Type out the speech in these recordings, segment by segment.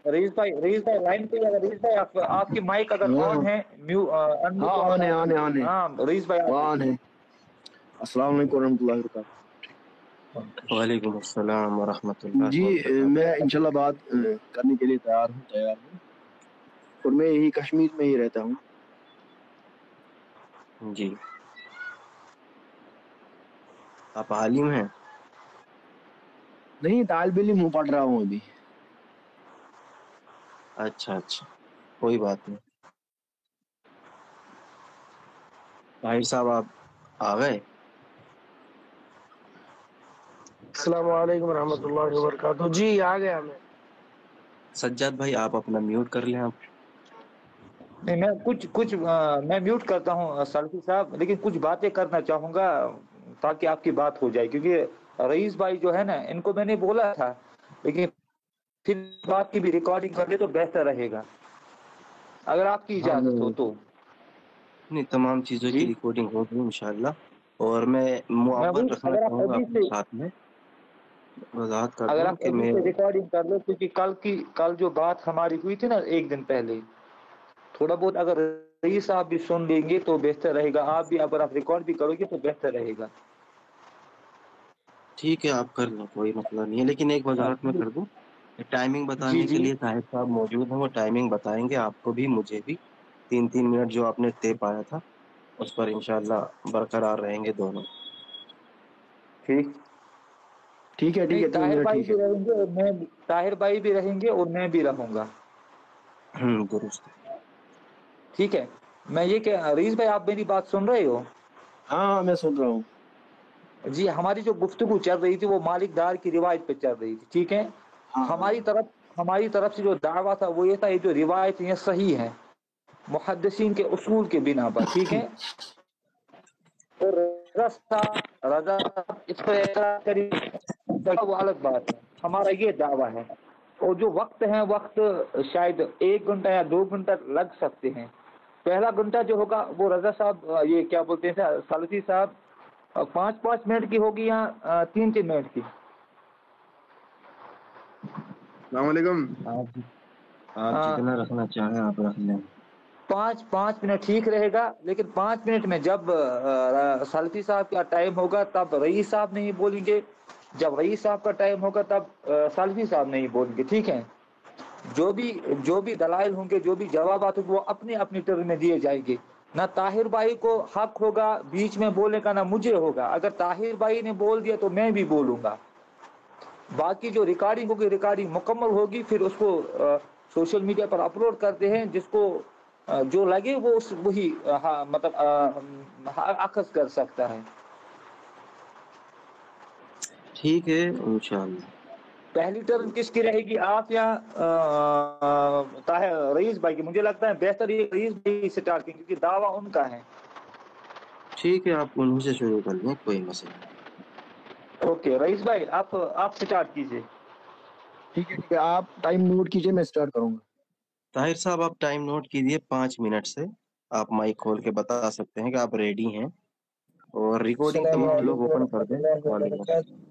Rice भाई line पे, अगर रईस भाई आपकी माइक अगर ऑन है, हाँ ऑन है, ऑन है, ऑन है। हाँ रईस भाई ऑन है। अस्सलाम वालेकुम रहमतुल्लाहि व बरकातहू। वालेकुम अस्सलाम व रहमतुल्लाहि जी व बरकातहू। मैं इंशाल्लाह बात करने के लिए तैयार हूँ और मैं यही कश्मीर में ही रहता हूँ। जी, आप आलिम हैं? नहीं, तालिब इल्म हूँ, पढ़ रहा हूँ अभी। अच्छा अच्छा, कोई बात नहीं। ताहिर साहब आप आ गए? अस्सलाम वालेकुम रहमतुल्लाहि व बरकातहू। जी आ गया मैं। सज्जाद भाई आप अपना म्यूट कर लें आप। नहीं, मैं म्यूट करता हूँ सल्फी साहब, लेकिन कुछ बातें करना चाहूंगा ताकि आपकी बात हो जाए, क्योंकि रईस भाई जो है ना, इनको मैंने बोला था, लेकिन फिर बात की भी रिकॉर्डिंग कर ले तो बेहतर रहेगा, अगर आपकी हाँ इजाजत हो तो। नहीं, तमाम चीज़ों की जी रिकॉर्डिंग होगी इंशाल्लाह, और मैं मैं मुअव्वल वही, रखना चाहूँगा अपने साथ में। वजाहत कर अगर दूँ आप कि अभी मैं से रिकॉर्डिंग कर लो, क्योंकि कल जो बात हमारी हुई थी ना एक दिन पहले, थोड़ा बहुत अगर रईस साहब भी सुन लेंगे तो बेहतर रहेगा, आप भी अगर आप रिकॉर्ड भी करोगे तो बेहतर रहेगा। ठीक है, आप कर लो, कोई मसला नहीं है, लेकिन एक वजाहत में कर दूँ, टाइमिंग जी बताने के जी लिए ताहिर साहब मौजूद हैं, वो टाइमिंग बताएंगे आपको भी मुझे भी। 3-3 मिनट जो आपने तय पाया था उस पर इंशाल्लाह बरकरार रहेंगे दोनों। ठीक। ठीक है, नहीं, 3 मिनट ठीक है। ताहिर भाई भी रहेंगे और मैं भी रहूंगा। दुरुस्त है। ठीक है। मैं ये क्या, रईस भाई आप मेरी बात सुन रहे हो? हाँ मैं सुन रहा हूँ। जी, हमारी जो गुफ्तगू चल रही थी वो मालिक डार की रिवायत पे चल रही थी, ठीक है। हाँ हमारी तरफ से जो दावा था वो ये था, ये जो रिवायत ये सही है मुहद्दिसीन के उसूल के बिना पर, ठीक है। तो रजा इस पर एतराज करी, वो अलग बात है, हमारा ये दावा है। और जो वक्त है, वक्त शायद 1 घंटा या 2 घंटा लग सकते हैं। पहला घंटा जो होगा वो रजा साहब, ये क्या बोलते हैं सलफी साहब, 5-5 मिनट की होगी या 3-3 मिनट की? अस्सलाम वालेकुम। आप जितना रखना चाहें आप रख लें। 5-5 मिनट ठीक रहेगा, लेकिन 5 मिनट में जब सल्फी साहब का टाइम होगा तब रईस साहब नहीं बोलेंगे, जब रईस साहब का टाइम होगा तब सल्फी साहब नहीं बोलेंगे, ठीक है। जो भी दलाइल होंगे, जो भी जवाब होंगे, वो अपनी अपनी टर्न में दिए जाएंगे। ना ताहिर भाई को हक होगा बीच में बोलने का, ना मुझे होगा। अगर ताहिर भाई ने बोल दिया तो मैं भी बोलूंगा। बाकी जो रिकॉर्डिंग होगी, रिकॉर्डिंग मुकम्मल होगी, फिर उसको सोशल मीडिया पर अपलोड करते हैं, जिसको जो लगे वो वही मतलब अखज़ कर सकता है। ठीक है इंशाल्लाह। पहली टर्न किसकी रहेगी, आप या रईस भाई की? मुझे लगता है बेहतर ये रईस भाई स्टार्ट करें, क्योंकि दावा उनका है। ठीक है, आप उन्हीं से शुरू कर लें, कोई मसला नहीं। ओके रईस भाई, आप स्टार्ट कीजिए। ठीक है, आप टाइम नोट कीजिए, मैं स्टार्ट करूंगा। ताहिर साहब आप टाइम नोट कीजिए, 5 मिनट से आप माइक खोल के बता सकते हैं कि आप रेडी हैं, और रिकॉर्डिंग अस्सलाम तमाम लोग वालेकुम ओपन कर दें। रहमतुल्लाहि व वालेकुम अस्सलाम। बरकातहू।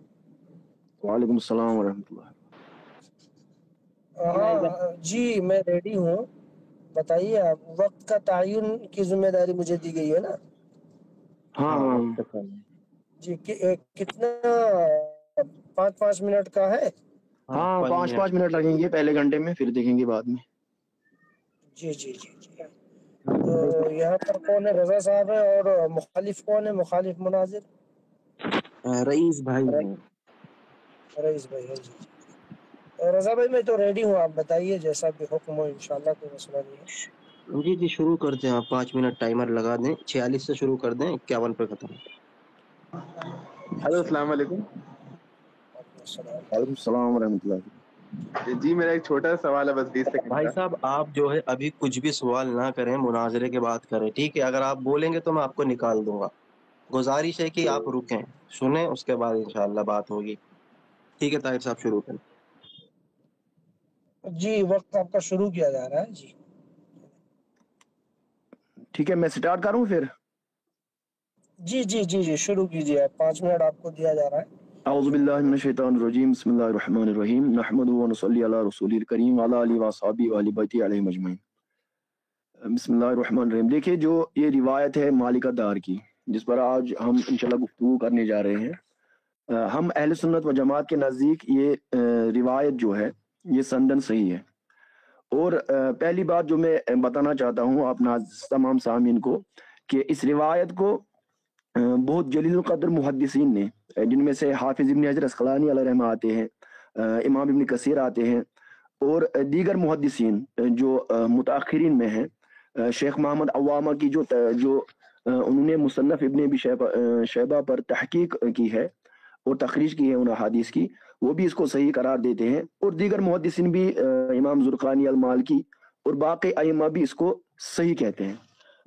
वालेकुम सलाम व रहमतुल्लाह। हाँ जी मैं रेडी हूँ। बताइए, आप वक्त का तयन की जिम्मेदारी मुझे दी गई है ना? हाँ हाँ, हाँ वक्त का है। जी कितना 5-5 मिनट का है? हाँ, हाँ, 5 मिनट। 5-5 मिनट लगेंगे पहले घंटे में, फिर देखेंगे बाद में। जी जी जी जी। तो यहाँ पर कौन है? रजा साहब है, और मुखालिफ कौन है? मुखालिफ मुनाजिर रईस भाई हैं। रईस भाई है। जी जी। रजा भाई मैं तो रेडी हूँ, आप बताइए जैसा भी हुक्म हो, इंशाल्लाह कोई मसला नहीं है। जी जी, शुरू करते हैं। आप 5 मिनट टाइमर लगा दें, 46 से शुरू कर दें, 51 पे खत्म। हेलो, अस्सलाम वालेकुम। वालेकुम सलाम व रहमतुल्लाह। जी मेरा एक छोटा सा सवाल है, बस 20 सेकंड भाई का। साहब आप जो है अभी कुछ भी सवाल ना करें, मुनाजरे के बात करें, ठीक है? अगर आप बोलेंगे तो मैं आपको निकाल दूंगा। गुजारिश है कि आप रुकें, सुने, उसके बाद इंशाल्लाह बात होगी। ठीक है ताहिर साहब, शुरू करें। जी वक्त आपका शुरू किया जा रहा है जी। ठीक है, मैं स्टार्ट करूं फिर? जी जी जी जी शुरू कीजिए आप। 5 मिनट आपको दिया जा रहा है। اعوذ باللہ من الشیطان الرجیم بسم اللہ الرحمن الرحیم نحمدہ و نصلی علی رسول الکریم وعلی آلہ و اصحابہ و اہل بیتہ علیہم اجمعین۔ بسم اللہ الرحمن الرحیم۔ دیکھیں جو یہ روایت ہے مالکہ دار کی جس پر آج ہم انشاءاللہ گفتگو کرنے جا رہے ہیں، ہم اہل سنت و جماعت کے نزدیک یہ روایت جو ہے یہ سندن صحیح ہے۔ اور پہلی بات جو میں بتانا چاہتا ہوں آپ تمام سامعین کو کہ اس روایت کو بہت جلیل القدر محدثین نے، جن میں سے حافظ ابن حجر اسقلانی علیہ رحمہ آتے ہیں، امام ابن کثیر آتے ہیں، اور دیگر محدثین جو متاخرین میں ہیں، شیخ محمد عوامہ کی جو انہوں نے مصنف ابن ابی شیبہ پر تحقیق کی ہے اور تخریج کی ہے ان احادیث کی، وہ بھی اس کو صحیح قرار دیتے ہیں، اور دیگر محدثین بھی امام زرقانی المالکی اور باقی ائمہ بھی اس کو صحیح کہتے ہیں۔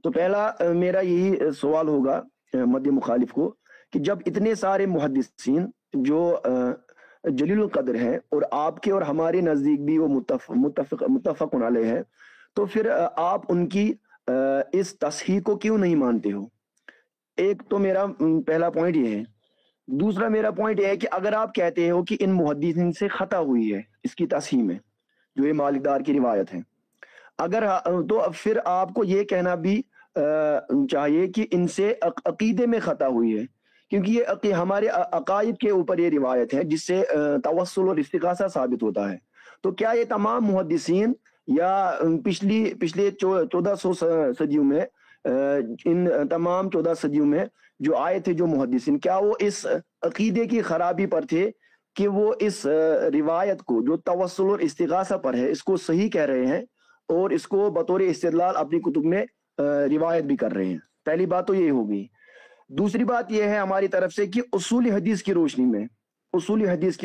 تو پہلا میرا یہی سوال ہوگا مد مخالف کو کہ جب اتنے سارے محدثین جو جلیل القدر ہیں اور آپ کے اور ہمارے نزدیک بھی وہ متفق علیہ ہے، تو پھر آپ ان کی اس تصحیح کو کیوں نہیں مانتے ہو؟ ایک تو میرا پہلا پوائنٹ یہ ہے۔ دوسرا میرا پوائنٹ یہ ہے کہ اگر آپ کہتے ہو کہ ان محدثین سے خطا ہوئی ہے اس کی تصحیح میں، جو یہ مالک دار کی روایت ہے، اگر تو پھر آپ کو یہ کہنا بھی چاہیے کہ ان سے عقیدے میں خطا ہوئی ہے، کیونکہ یہ ہمارے عقائد کے اوپر یہ روایت ہے جس سے توسل اور استغاثہ ثابت ہوتا ہے۔ تو کیا یہ تمام محدثین یا پچھلے 1400 صدیوں میں، ان تمام 14 صدیوں میں جو آئے تھے جو محدثین، کیا وہ اس عقیدے کی خرابی پر تھے کہ وہ اس روایت کو جو توسل اور استغاثہ پر ہے اس کو صحیح کہہ رہے ہیں اور اس کو بطور استدلال اپنی کتب میں روایت بھی کر رہے ہیں؟ پہلی بات تو یہ ہوگی۔ دوسری بات یہ ہے ہماری طرف سے کہ اصول حدیث کی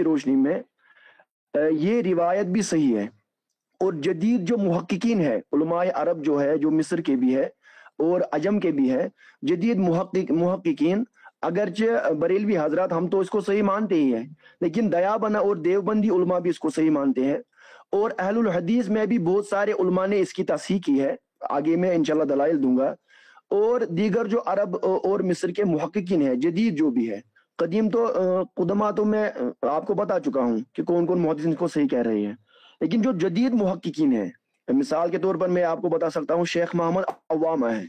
روشنی میں یہ روایت بھی صحیح ہے، اور جدید جو محققین ہے، علماء عرب جو ہے، جو مصر کے بھی ہے اور عجم کے بھی ہے، جدید محققین، اگرچہ بریلوی حضرات ہم تو اس کو صحیح مانتے ہی ہیں، لیکن دیابندہ اور دیوبندی علماء بھی اس کو صحیح مانتے ہیں، اور اہل الحدیث میں بھی بہت سارے علماء نے اس کی تصحیح کی ہے، آگے میں انشاءاللہ دلائل دوں گا، اور دیگر جو عرب اور مصر کے محققین ہیں، جدید جو بھی ہے، قدیم تو قدماء تو میں آپ کو بتا چکا ہوں کہ کون کون محدثین کو صحیح کہہ رہے ہیں، لیکن جو جدید محققین ہیں، مثال کے طور پر میں آپ کو بتا سکتا ہوں شیخ محمد عوامہ ہیں،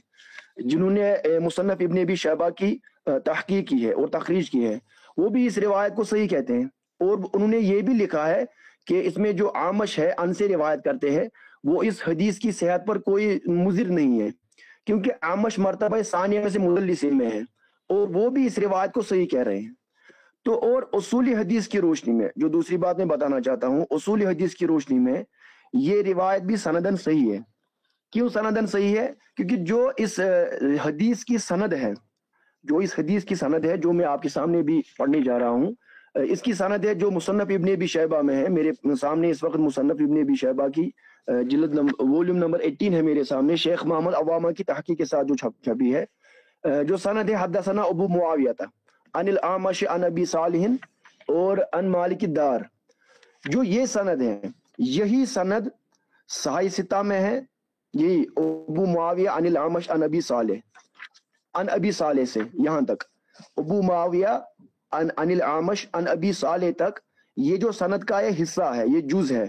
جنہوں نے مصنف ابن ابی شیبہ کی تحقیق کی ہے اور تخریج کی ہے، وہ بھی اس روایت کو صحیح کہتے ہیں، اور انہوں نے یہ بھی لکھا ہے کہ اس میں جو عامش ہے ان سے روایت کرتے ہیں، وہ اس حدیث کی صحت پر کوئی مضر نہیں ہے، کیونکہ عامش مرتبہ ثانیہ سے مدلسین میں ہے، اور وہ بھی اس روایت کو صحیح کہہ رہے ہیں۔ تو اور اصول حدیث کی روشنی میں جو دوسری بات میں بتانا چاہتا ہوں، اصول حدیث کی روشنی میں یہ روایت بھی سندن صحیح ہے۔ کیوں سندن صحیح ہے؟ کیونکہ جو اس حدیث کی سند ہے جو میں آپ کے سامنے بھی پڑھنے جا رہا ہوں، اس کی سند ہے جو مصنف ابن ابی شیبہ میں ہے، میرے سامنے اس وقت مصنف ابن ابی شیبہ کی جلد ولیوم نمبر 18 ہے میرے سامنے، شیخ محمد عوامہ کی تحقیق کے ساتھ جو چھپی ہے، جو سند ہے حدثنا ابو معاویہ عن الاعمش عن ابی صالح اور عن مالک الدار، جو یہ سند ہے، یہی سند صحیح ستہ میں ہے، یہی ابو معاویہ عن الاعمش عن ابی صالح سے یہاں تک، ابو معاویہ عن الاعمش عن ابی صالح تک، یہ جو سند کا یہ حصہ ہے، یہ جز ہے،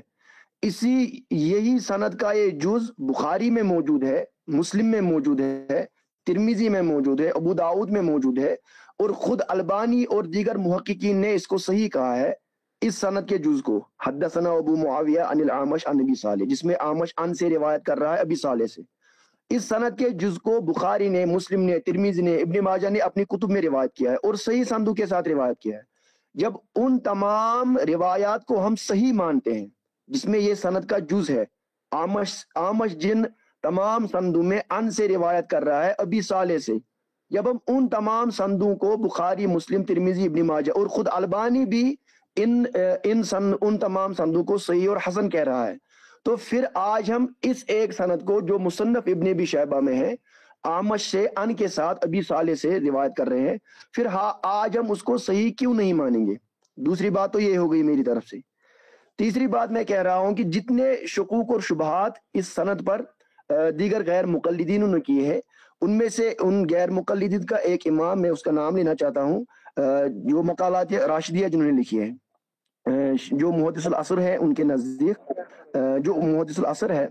یہی سند کا یہ جز بخاری میں موجود ہے، مسلم میں موجود ہے، ترمذی میں موجود ہے، ابو داؤد میں موجود ہے، اور خود البانی اور دیگر محققین نے اس کو صحیح کہا ہے، اس سند کے جز کو، حدثنا ابو معاویہ عن الاعمش عن ابی صالح، جس میں اعمش عن سے روایت کر رہا ہے ابی صالح سے، اس سند کے جز کو بخاری نے، مسلم نے، ترمذی نے، ابن ماجہ نے اپنی کتب میں روایت کیا ہے اور صحیح سندوں کے ساتھ روایت کیا ہے۔ جب ان تمام روایات کو ہم صحیح مانتے ہیں جس میں یہ سند کا جز ہے، اعمش جن تمام سندوں میں ان سے روایت کر رہا ہے ابی صالح سے، جب ہم ان تمام سندوں کو، بخاری، مسلم، ترمذی، ابن ماجہ اور خود البانی بھی ان تمام سندوں کو صحیح اور حسن کہہ رہا ہے، تو پھر آج ہم اس ایک سند کو جو مصنف ابن ابی شیبہ میں ہے، اعمش سے ان کے ساتھ ابی صالح سے روایت کر رہے ہیں، پھر آج ہم اس کو صحیح کیوں نہیں مانیں گے؟ دوسری بات تو یہ ہو گئی میری طرف سے۔ تیسری بات میں کہہ رہا ہوں کہ جتنے شکوک اور شبہات اس سند پر دیگر غیر مقلدین نے کیے ہیں، ان میں سے ان غیر مقلدین کا ایک امام، میں اس کا نام لینا چاہتا ہوں، جو مقالات راشدیہ جنہوں نے لکھی ہے، جو محدث العصر ہے ان کے نزدیک، جو محدث العصر ہے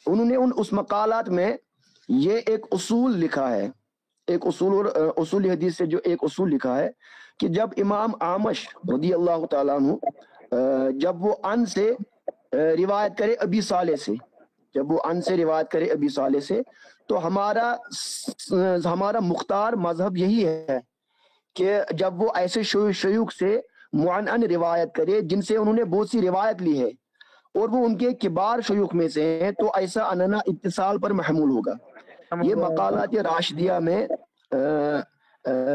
انہوں نے اس مقالات میں یہ ایک اصول لکھا ہے، ایک اصول، اور اصول حدیث سے جو ایک اصول لکھا ہے کہ جب امام اعمش رضی اللہ تعالیٰ عنہ جب وہ ان سے روایت کرے ابی صالح سے، جب وہ ان سے روایت کرے ابی صالح سے، تو ہمارا مختار مذہب یہی ہے کہ جب وہ ایسے شیوخ سے معنعن روایت کرے جن سے انہوں نے بہت سی روایت لی ہے اور وہ ان کے کبار شیوخ میں سے ہیں، تو ایسا اننا اتصال پر محمول ہوگا۔ یہ مقالات راشدیہ میں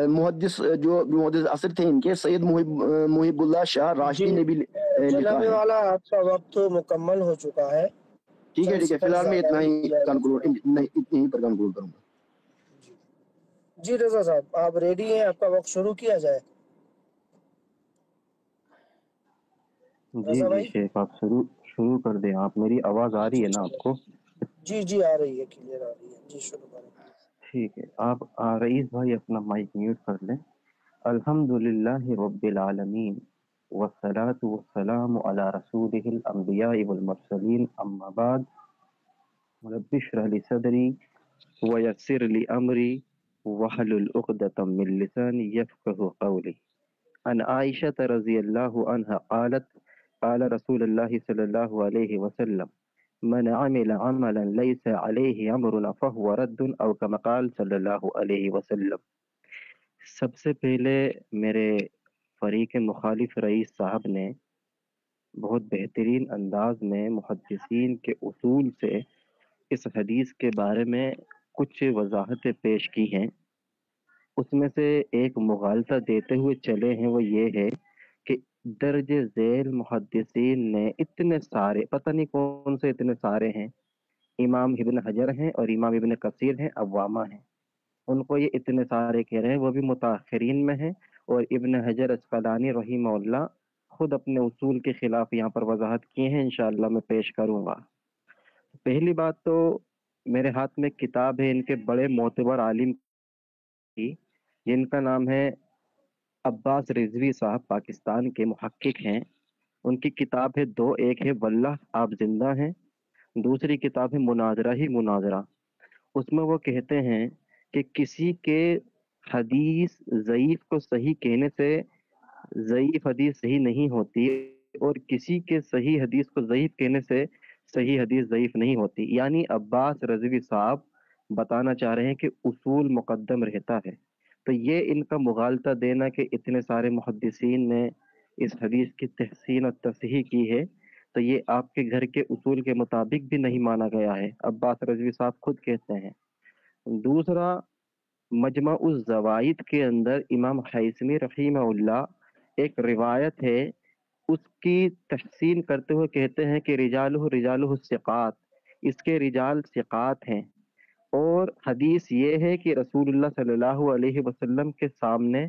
محدث جو محدث عصر تھے ان کے سید محب اللہ شاہ راشدی نے بھی لکھا جناب ہے۔ والا آپ کا وقت مکمل ہو چکا ہے، ٹھیک ہے فی الحال میں اتنا ہی کنکلوڈ پر کنکلوڈ کروں گا۔ جی رضا صاحب آپ ریڈی ہیں؟ آپ کا وقت شروع کیا جائے؟ جی رضا جی بھائی شیخ آپ شروع کر دیں۔ آپ میری آواز آ رہی ہے نا آپ کو؟ جی آ رہی ہے، کلیئر آ رہی ہے، جی شروع کریں۔ ٹھیک ہے، آپ رئیس بھائی اپنا مائک میوٹ کر لیں۔ الحمدللہ رب العالمین والصلاة والسلام علی رسولہ الانبیاء والمرسلین، اما بعد، رب اشرح لی صدری ویسر لی امری واحلل عقدۃ من لسانی یفقہوا قولی۔ عن عائشہ رضی اللہ عنہ قالت قال رسول اللہ صلی اللہ علیہ وسلم من عمل عملا لیس علیہ امرنا فہو رد، او کما قال صلی اللہ علیہ وسلم۔ سب سے پہلے میرے فریق مخالف رئیس صاحب نے بہت بہترین انداز میں محدثین کے اصول سے اس حدیث کے بارے میں کچھ وضاحتیں پیش کی ہیں۔ اس میں سے ایک مغالطہ دیتے ہوئے چلے ہیں، وہ یہ ہے کہ درج ذیل محدثین نے اتنے سارے، پتہ نہیں کون سے اتنے سارے ہیں، امام ابن حجر ہیں اور امام ابن کثیر ہیں، عوامہ ہیں، ان کو یہ اتنے سارے کہہ رہے ہیں، وہ بھی متاخرین میں ہیں، اور ابن حجر اسقلانی رحمہ اللہ خود اپنے اصول کے خلاف یہاں پر وضاحت کیے ہیں، انشاءاللہ میں پیش کروں گا۔ پہلی بات تو میرے ہاتھ میں کتاب ہے ان کے بڑے معتبر عالم کی، جن کا نام ہے عباس رضوی صاحب، پاکستان کے محقق ہیں۔ ان کی کتاب ہے دو، ایک ہے واللہ آپ زندہ ہیں، دوسری کتاب ہے مناظرہ ہی مناظرہ۔ اس میں وہ کہتے ہیں کہ کسی کے حدیث ضعیف کو صحیح کہنے سے ضعیف حدیث صحیح نہیں ہوتی، اور کسی کے صحیح حدیث کو ضعیف کہنے سے صحیح حدیث ضعیف نہیں ہوتی۔ یعنی عباس رضوی صاحب بتانا چاہ رہے ہیں کہ اصول مقدم رہتا ہے۔ تو یہ ان کا مغالطہ دینا کہ اتنے سارے محدثین نے اس حدیث کی تحسین اور تصحیح کی ہے، تو یہ آپ کے گھر کے اصول کے مطابق بھی نہیں مانا گیا ہے، عباس رضوی صاحب خود کہتے ہیں۔ دوسرا، مجمع الزوائد کے اندر امام حیثمی رحمہ اللہ ایک روایت ہے، اس کی تحسین کرتے ہوئے کہتے ہیں کہ رجالہ الثقات، اس کے رجال ثقات ہیں، اور حدیث یہ ہے کہ رسول اللہ صلی اللہ علیہ وسلم کے سامنے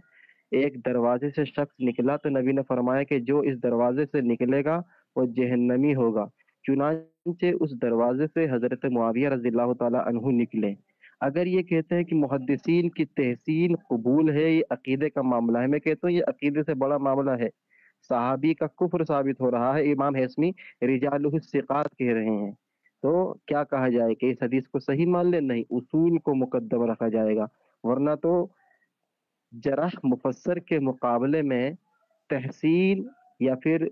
ایک دروازے سے شخص نکلا تو نبی نے فرمایا کہ جو اس دروازے سے نکلے گا وہ جہنمی ہوگا، چنانچہ اس دروازے سے حضرت معاویہ رضی اللہ تعالی عنہ نکلے۔ اگر یہ کہتے ہیں کہ محدثین کی تحسین قبول ہے، یہ عقیدے کا معاملہ ہے، میں کہتا ہوں یہ عقیدے سے بڑا معاملہ ہے، صحابی کا کفر ثابت ہو رہا ہے، امام حیثمی رجالہ الثقات کہہ رہے ہیں، تو کیا کہا جائے کہ اس حدیث کو صحیح مان لیں؟ نہیں، اصول کو مقدم رکھا جائے گا، ورنہ تو جرح مفسر کے مقابلے میں تحسین یا پھر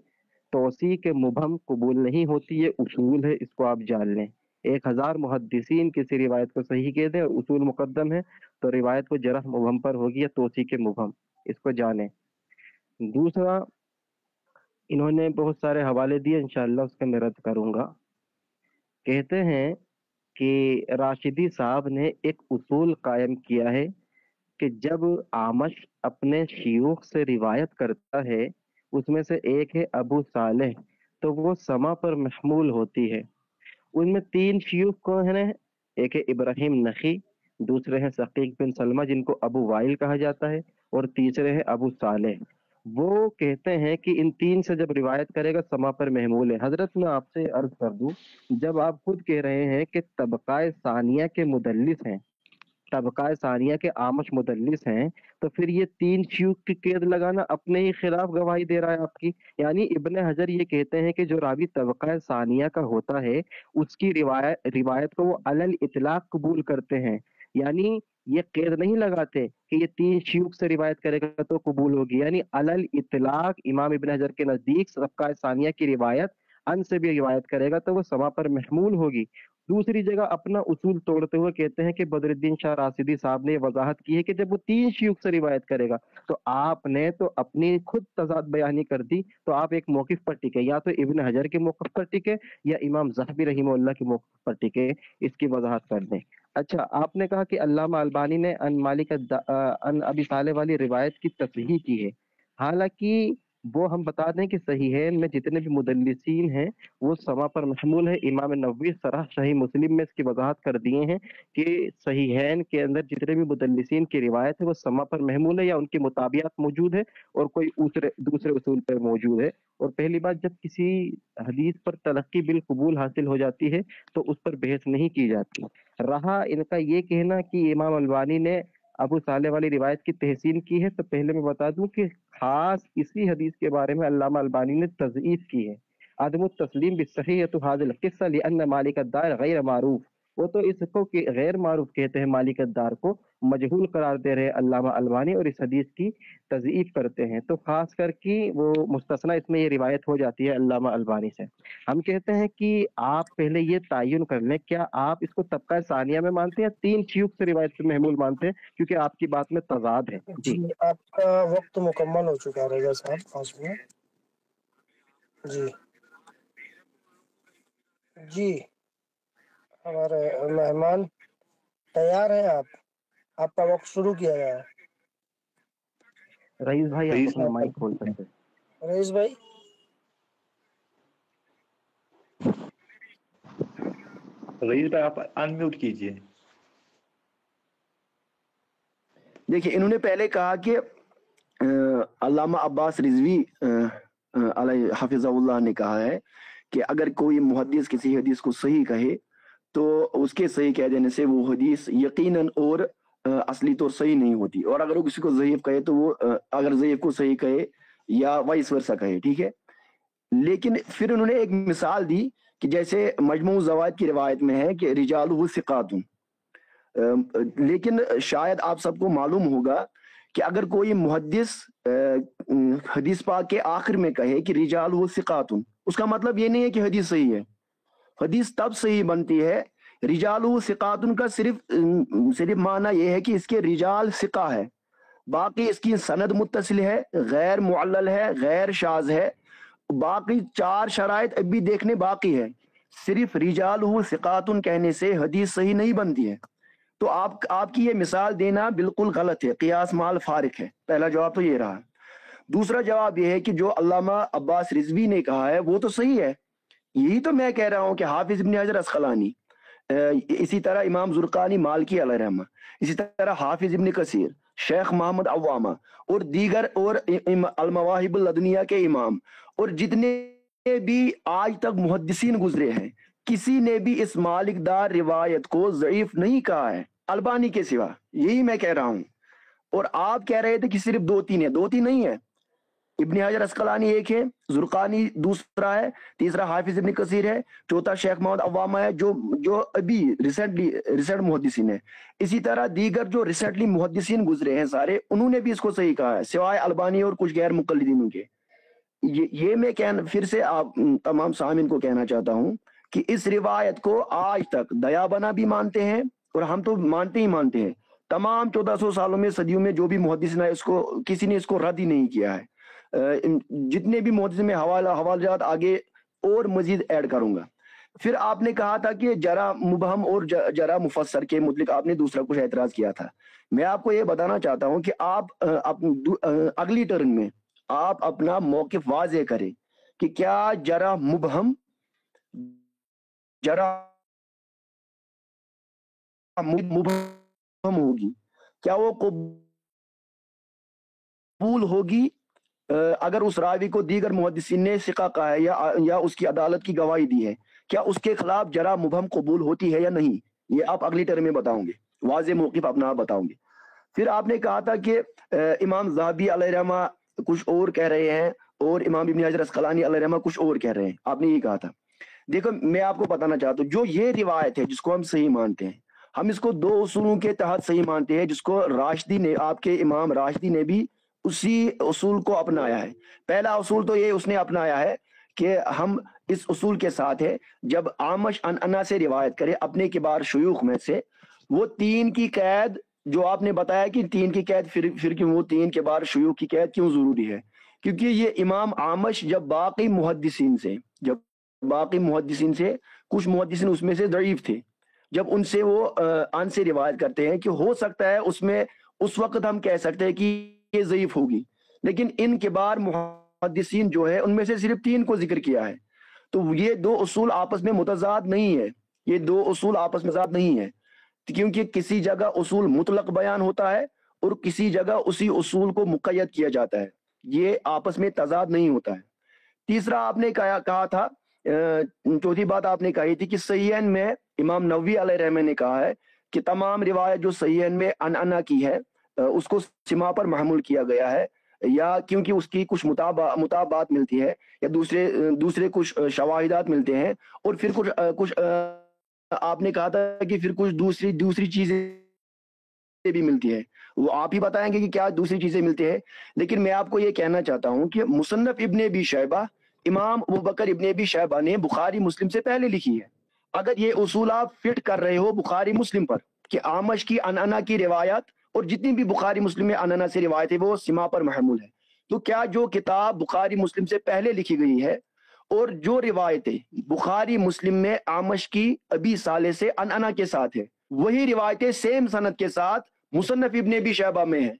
توسیع کے مبہم قبول نہیں ہوتی، یہ اصول ہے، اس کو آپ جان لیں۔ 1000 محدثین کسی روایت کو صحیح کہہ دیں اور اصول مقدم ہے تو روایت کو جرح مبہم پر ہوگی یا توسیع کے مبہم، اس کو جانیں۔ دوسرا، انہوں نے بہت سارے حوالے دیے، انشاءاللہ اس کا میں رد کروں گا۔ کہتے ہیں کہ راشدی صاحب نے ایک اصول قائم کیا ہے کہ جب اعمش اپنے شیوخ سے روایت کرتا ہے، اس میں سے ایک ہے ابو صالح، تو وہ سما پر محمول ہوتی ہے۔ ان میں 3 شیوخ کون ہیں؟ ایک ہے ابراہیم نخی، دوسرے ہیں ثقیق بن سلمہ جن کو ابو وائل کہا جاتا ہے، اور تیسرے ہیں ابو صالح۔ وہ کہتے ہیں کہ ان 3 سے جب روایت کرے گا سما پر محمول ہے۔ حضرت میں آپ سے عرض کر دوں، جب آپ خود کہہ رہے ہیں کہ طبقہ ثانیہ کے مدلس ہیں، तबका सानिया के आमश मुदल्लिस हैं, तो फिर ये 3 श्यूख की कैद लगाना अपने ही खिलाफ गवाही दे रहा है आपकी। यानी इब्न हजर ये कहते हैं कि जो रावी तबका सानिया का होता है उसकी रिवायत को वो अलल इतलाक कबूल करते हैं, यानी ये कैद नहीं लगाते कि ये 3 श्यूख से रिवायत करेगा तो कबूल होगी, यानी अलल इतलाक इमाम इब्न हजर के नजदीक तबका सानिया की रिवायत अन से भी रिवायत करेगा तो वो समा पर महमूल होगी। दूसरी जगह अपना उसूल तोड़ते हुए कहते हैं कि बदरुद्दीन शाह राशिदी साहब ने वजाहत की है कि जब वो 3 श्यूख से रिवायत करेगा, तो आपने तो अपनी खुद तजाद बयानी कर दी, तो आप एक मौकिफ पर टिके, या तो इब्न हजर के मौकिफ पर टिके या इमाम ज़हबी रहीमहुल्लाह के मौकिफ पर टिके, इसकी वजाहत कर दें। अच्छा, आपने कहा कि अल्लामा अलबानी ने अन अबी सालेह वाली रिवायत की तस्हीह की है, हालांकि वो हम बता दें कि सहीहैन में जितने भी मुदल्लिसीन हैं वो समा पर महमूल है। इमाम नववी सराह सही मुस्लिम में इसकी वजाहत कर दिए हैं कि सहीहैन के अंदर जितने भी मुदल्लिसीन की रिवायत है वो समा पर महमूल है या उनकी मुताबियात मौजूद है और कोई दूसरे उसूल पर मौजूद है। और पहली बात, जब किसी हदीस पर तलक्की बिल कबूल हासिल हो जाती है तो उस पर बहस नहीं की जाती। रहा इनका ये कहना कि इमाम अलबानी ने अबू सालेह वाली रिवायत की तहसीन की है, तो पहले मैं बता दूं कि खास इसी हदीस के बारे में अल्लामा अलबानी ने तज़ईफ की है। अदम तस्लीम बिस्सहीहतु हाज़िल क़िस्सा लिअन्न मालिक अद्दार गैर मारूफ, वो तो इसको कि गैर मारूफ कहते हैं, मालिक अद्दार को मजहूल करार दे रहे हैं अल्लामा अलबानी और इस हदीस की तज़ईफ करते हैं। तो खास करके वो मुस्तस्ना इसमें ये रिवायत हो जाती है अल्लामा अलबानी से। हम कहते हैं कि आप पहले ये तयन कर लें, क्या आप इसको तबका सानिया में मानते हैं या 3 श्यूख से रिवायत से महमूल मानते हैं, क्योंकि आपकी बात में तजाद है। जी, आपका वक्त मुकम्मल हो चुका है रजा साहब, 5 मिनट। जी जी, हमारे मेहमान तैयार हैं, आपका वक्त शुरू किया गया है। रईस भाई आप अपना माइक खोल सकते हैं। रईस भाई, रईस भाई आप अनम्यूट कीजिए। देखिए, इन्होंने पहले कहा कि अल्लामा अब्बास रिजवी हाफिज़हुल्लाह ने कहा है कि अगर कोई मुहद्दिस किसी हदीस को सही कहे तो उसके सही कह देने से वो हदीस यकीनन और असली तौर सही नहीं होती, और अगर वो किसी को ज़ईफ कहे तो वो अगर ज़ईफ को सही कहे या वाइस वर्सा कहे, ठीक है। लेकिन फिर उन्होंने एक मिसाल दी कि जैसे मजमू ज़वाइद की रिवायत में है कि रिजालुहु सिकातुन, लेकिन शायद आप सबको मालूम होगा कि अगर कोई मुहद्दिस हदीस पाक के आखिर में कहे कि रिजालुहु सिकातुन, उसका मतलब ये नहीं है कि हदीस सही है। हदीस तब सही बनती है, रिजालुहु सिकातुन का सिर्फ माना यह है कि इसके रिजाल सिका है, बाकी इसकी सनद मुत्तसिल है, गैर मुअल्लल है, गैर शाज है, बाकी 4 शराइत अभी देखने बाकी है। सिर्फ रिजालुहु सिकातुन कहने से हदीस सही नहीं बनती है। तो आपकी ये मिसाल देना बिल्कुल गलत है, कियास माल फारिक है। पहला जवाब तो ये रहा। दूसरा जवाब ये है कि जो अल्लामा अब्बास रिजवी ने कहा है वो तो सही है, यही तो मैं कह रहा हूँ कि हाफिज इब्न हजर अस्कलानी, इसी तरह इमाम जुर्कानी मालकी अलैहिर्रहमा, इसी तरह हाफिज इब्न कसीर, शेख मोहम्मद अव्वामा और दीगर और अल-मवाहिबुल लदनिया के इमाम और जितने भी आज तक मुहद्दिसीन गुजरे हैं, किसी ने भी इस मालिकदार रिवायत को ज़ईफ नहीं कहा है अलबानी के सिवा। यही मैं कह रहा हूँ। और आप कह रहे थे कि सिर्फ 2-3 है, 2-3 नहीं है। इब्न हजर अस्कलानी एक है, जुर्कानी दूसरा है, तीसरा हाफिज इब्न कसीर है, चौथा शेख मोहम्मद अव्वामा है जो अभी रिसेंट मुहद्दिसीन है। इसी तरह दीगर जो रिसेंटली मुहद्दिसीन गुजरे हैं सारे, उन्होंने भी इसको सही कहा है सिवाय अलबानी और कुछ गैर मुकल्लिदीनों के। ये मैं फिर से आप तमाम सामीन को कहना चाहता हूँ कि इस रिवायत को आज तक दयाबना भी मानते हैं और हम तो मानते ही मानते हैं। तमाम 1400 सालों में, सदियों में जो भी मुहद्दिस है, इसको किसी ने इसको रद्द ही नहीं किया है। जितने भी मुहद्दिस में हवालात आगे और मजीद ऐड करूंगा। फिर आपने कहा था कि जरा मुबहम और जरा मुफस्सर के मुतलिक आपने दूसरा कुछ एतराज किया था। मैं आपको ये बताना चाहता हूं कि आप अगली टर्न में आप अपना मौक़िफ़ वाज़ेह करें कि क्या जरा मुबहम मुबहम होगी, क्या वो कबूल होगी अगर उस रावी को दीगर मुहद्दिसीन ने सिका कहा है या उसकी अदालत की गवाही दी है, क्या उसके खिलाफ जरा मुबहम कबूल होती है या नहीं? ये आप अगली टर्म में बताओगे। वाज़ेह मौक़िफ़ अपना आप बताऊंगी। फिर आपने कहा था कि इमाम ज़हाबी अलैहिर्रहमा कुछ और कह रहे हैं और इमाम इब्न हजर अस्क़लानी अलैहिर्रहमा कुछ और कह रहे हैं, आपने ये कहा था। देखो मैं आपको बताना चाहता हूँ, जो ये रिवायत है जिसको हम सही मानते हैं, हम इसको दो उसूलों के तहत सही मानते हैं, जिसको राशिदी ने, आपके इमाम राशिदी ने भी उसी उसूल को अपनाया है। पहला उसूल तो ये उसने अपनाया है कि हम इस उसूल के साथ है, जब आमश अना से रिवायत करे अपने किबार शयूख में से, वो 3 की कैद, जो आपने बताया कि 3 की कैद, फिर क्यों वो 3 के बार शयूख की कैद क्यों जरूरी है? क्योंकि ये इमाम आमश जब बाकी मुहद्दिसीन से कुछ मुहद्दिसीन उसमें से दईफ थे, जब उनसे वो अन से रिवायत करते हैं कि हो सकता है उसमें उस वक्त हम कह सकते हैं कि ये ज़ईफ होगी, लेकिन इन किबार मुहद्दिसीन जो है उनमें से सिर्फ 3 को जिक्र किया है। तो ये दो उसूल आपस में मुतज़ाद नहीं है, ये दो उसूल आपस में मुतज़ाद नहीं है, क्योंकि किसी जगह उसूल मुतलक बयान होता है और किसी जगह उसी उसूल को मुक़य्यद किया जाता है, ये आपस में तज़ाद नहीं होता है। तीसरा आपने कहा था, चौथी बात आपने कही थी कि सहीहैन में इमाम नववी अलैहिर्रहमा ने कहा है कि तमाम रिवायत जो सहीहैन में अनअना की है उसको सिमा पर महमूल किया गया है, या क्योंकि उसकी कुछ मुताबात मिलती है, या दूसरे कुछ शवाहिदात मिलते हैं, और फिर कुछ आपने कहा था कि फिर कुछ दूसरी चीजें भी मिलती है, वो आप ही बताएंगे कि क्या दूसरी चीजें मिलती है। लेकिन मैं आपको ये कहना चाहता हूँ कि मुसन्नफ इब्ने अबी शैबा, इमाम अबू बकर इब्ने अबी शैबा ने बुखारी मुस्लिम से पहले लिखी है। अगर ये उसूल आप फिट कर रहे हो बुखारी मुस्लिम पर कि आमश की अनअना की रिवायत और जितनी भी बुखारी मुस्लिम में अनअना से रिवायत है वो सिमा पर महमूल है, तो क्या जो किताब बुखारी मुस्लिम से पहले लिखी गई है और जो रिवायतें बुखारी मुस्लिम में आमश की अबी साले से अनअना के साथ है, वही रिवायतें सेम सनद के साथ मुसन्नफ इब्ने अबी शैबा में है,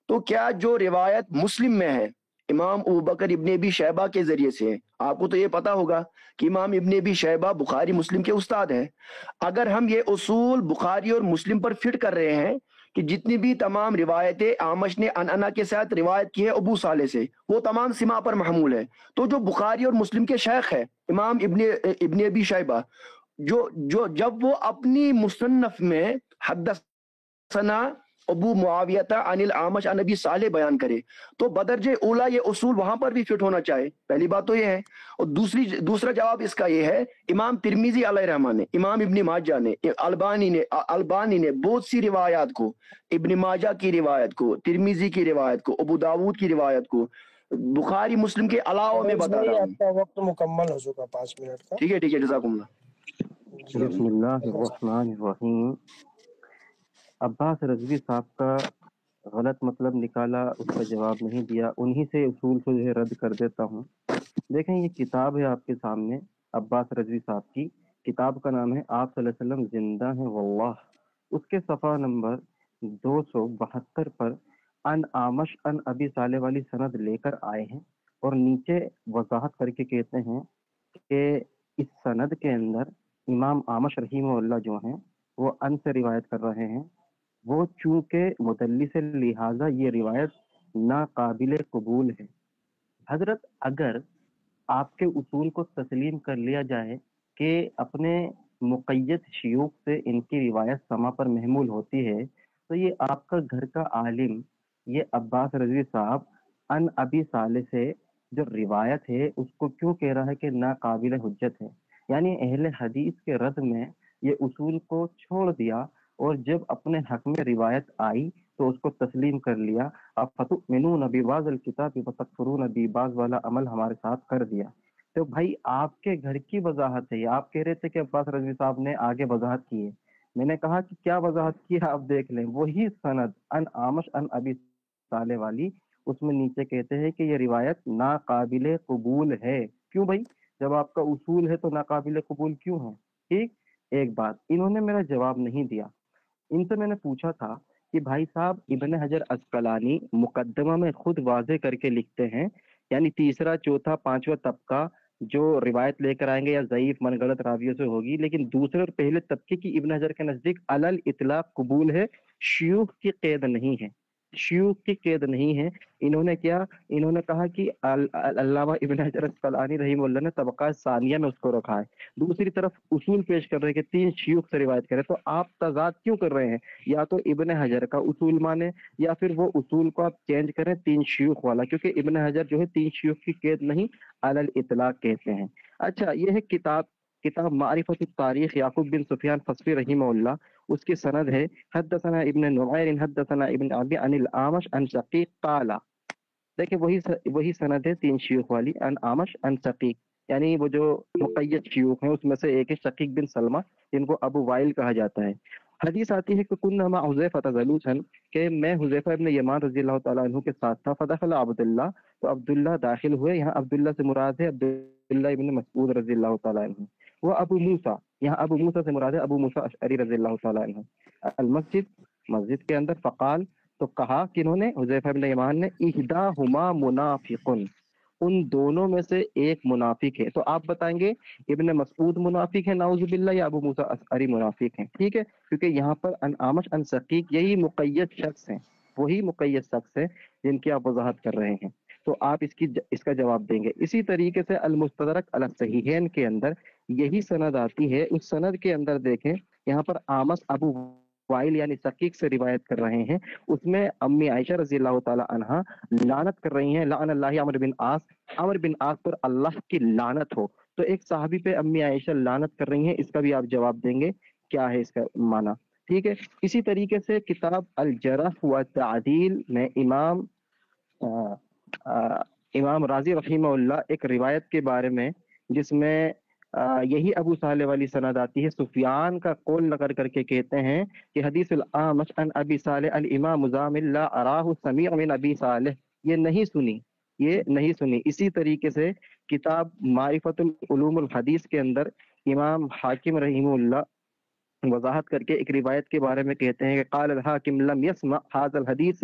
तो क्या जो रिवायत मुस्लिम में है इमाम अबू बकर इब्ने अबी शैबा के जरिए से है, आपको तो ये पता होगा कि इमाम इब्ने अबी शैबा बुखारी मुस्लिम के उस्ताद हैं। अगर हम ये उसूल बुखारी और मुस्लिम पर फिट कर रहे हैं कि जितनी भी तमाम रिवायतें आमश ने अनअना के साथ रिवायत की है अबू साले से, वो तमाम सिमा पर महमूल है, तो जो बुखारी और मुस्लिम के शेख है इमाम इब्ने अबी शैबा, जो जब वो अपनी मुसन्नफ में हद्दसना अबू मुआविया अनिल आमश अन अबी साले बयान करे, तो बदरजे उला ये उसूल वहां पर भी फिट होना चाहिए। पहली बात तो ये है, और दूसरा जवाब इसका ये है, इमाम तिरमिजी अलैहिर्रहमा ने, इमाम इब्न माजा ने, अलबानी ने बहुत सी रिवायात को, इब्न माजा की रिवायत को, तिरमिजी की रिवायत को, अबू दाऊद की रिवायत को बुखारी मुस्लिम के अलावा में बता रहा हूँ। आपका वक्त मुकम्मल हो चुका 5 मिनट का। ठीक है जज़ाकुमुल्लाह। बिस्मिल्लाहिर्रहमानिर्रहीम। अब्बास रज़वी साहब का गलत मतलब निकाला, उसका जवाब नहीं दिया, उन्हीं से उसूल को जो है रद्द कर देता हूँ। देखें ये किताब है आपके सामने, अब्बास रज़वी साहब की किताब का नाम है आप सल्लल्लाहु अलैहि वसल्लम जिंदा हैं वल्लाह। उसके सफ़ा नंबर 272 पर अन आमश अन अबी साले वाली सनद लेकर आए हैं और नीचे वजाहत करके कहते हैं कि इस सनद के अंदर इमाम आमश रहीमहुल्लाह जो हैं वो अन से रिवायत कर रहे हैं, वो चूंकि मुदल्लिस से लिहाजा ये रिवायत नाकाबिल कबूल है। हजरत अगर आपके उसूल को तस्लीम कर लिया जाए कि अपने मुक़य्यद शयूख से इनकी रिवायत समा पर महमूल होती है, तो ये आपका घर का आलिम ये अब्बास रज़वी साहब अन अबी साले से जो रिवायत है उसको क्यों कह रहा है कि नाकाबिल हुज्जत है? यानी अहले हदीस के रद में ये उसूल को छोड़ दिया और जब अपने हक में रिवायत आई तो उसको तस्लीम कर लिया। अब फतुमिनून बिबाज़िल किताबि व तकफुरून बिबाज़ वाला अमल हमारे साथ कर दिया। तो भाई आपके घर की वजाहत है, आप कह रहे थे कि अब्बास रज़वी साहब ने आगे वजाहत की है, मैंने कहा कि क्या वजाहत की है आप देख लें, वही सनद अन आमश अन अबी साले वाली, उसमें नीचे कहते हैं कि ये रिवायत नाकाबिल कबूल है। क्यों भाई, जब आपका उसूल है तो नाकाबिल कबूल क्यों है? ठीक, एक बात इन्होंने मेरा जवाब नहीं दिया। इनसे मैंने पूछा था कि भाई साहब इब्न हजर अस्कलानी मुकद्दमा में खुद वाज़े करके लिखते हैं, यानी तीसरा चौथा पांचवा तबका जो रिवायत लेकर आएंगे या ज़ईफ मन गलत रावियों से होगी, लेकिन दूसरे और पहले तबके की इब्न हजर के नजदीक अलल इतलाक कबूल है, शयूख की कैद नहीं है। शियूख की कैद नहीं है। इन्होंने क्या, इन्होंने कहा कि अल्लामा इब्न हजर अस्कलानी रहीमहुल्लाह ने तबका सानिया में उसको रखा है। दूसरी तरफ उसूल पेश कर रहे हैं कि 3 शियूख से रिवायत करें, तो आप तजाद क्यों कर रहे हैं? या तो इब्न हजर का उसूल माने या फिर वो उसूल को आप चेंज करें 3 शियूख वाला, क्योंकि इब्न हजर जो है 3 शियूख की कैद नहीं अलल इतलाक कहते हैं। अच्छा, ये है किताब मारिफत तारीख याकूब बिन सुफियान फसफी रहीमहुल्लाह, उसकी सनद है हद्दसना इब्न नुमैर हद्दसना इब्न अबी अनिल आमश अन शकीक काला। देखिए वही सनद है 3 शियूख वाली, अन आमश अन शकीक, यानी वो जो मुक़य्यद शियूख हैं उसमें से एक है शकीक बिन सलमा, जिनको अबू वाइल कहा जाता है। हदीस आती है कि कुन्ना मा हुज़ैफा तज़लूसन, कि मैं हुज़ैफा इब्न यमान रज़ियल्लाहु तआला अन्हु के साथ था। फदखल अब्दुल्लाह, तो अब्दुल्लाह दाखिल हुए। यहाँ अब्दुल्लाह से मुराद है अब्दुल्लाह इब्न मसऊद रज़ियल्लाहु तआला अन्हु। वो अबू मूसा, यहाँ अबू मूसा से मुराद है अबू मूसा अशअरी रज़ियल्लाहु तआला अन्हु। अल मस्जिद के अंदर फ़क़ाल, तो कहा कि इन्होंने हुज़ैफा इब्न यमान ने, इहदाहुमा मुनाफिकुन, उन दोनों में से एक मुनाफिक है। तो आप बताएंगे इब्न मसऊद मुनाफिक है नाउजुबिल्लाह या अबू मूसा अशअरी मुनाफिक है? ठीक है, क्योंकि यहाँ पर अन आमश अन शकीक यही मुक़य्यद शख्स हैं, वही मुक़य्यद शख्स है जिनकी आप वजाहत कर रहे हैं। तो आप इसका जवाब देंगे। इसी तरीके से अल मुस्तदरक अला सहीहैन के अंदर यही सनद आती है। उस सनद के अंदर देखें, यहाँ पर आमस अबू वाइल यानी शकीक से रिवायत कर रहे हैं। उसमें अम्मी आयशा रज़ियल्लाहु ताला अन्हा लानत कर रही हैं, लान अल्लाह अमर बिन आस पर अल्लाह की लानत हो। तो एक साहबी पे अम्मी आयशा लानत कर रही हैं, इसका भी आप जवाब देंगे क्या है इसका माना। ठीक है, इसी तरीके से किताब अल जरह व तादील में इमाम राजी रहीमहुल्लाह एक रिवायत के बारे में, जिसमें यही अबू साले वाली सनद आती है, सुफियान का कौल नकल करके कहते हैं कि हदीसुल आमश अन अबी साले अल इमाम मुजामिल ला अराहु समी मिन अबी साले, ये नहीं सुनी। इसी तरीके से किताब मारिफतुल उलूमुल हदीस के अंदर इमाम हाकिम रहीमहुल्लाह वजाहत करके एक रिवायत के बारे में कहते हैं कि क़ाल अल हाकिम लम यस्मा हाज़ल हदीस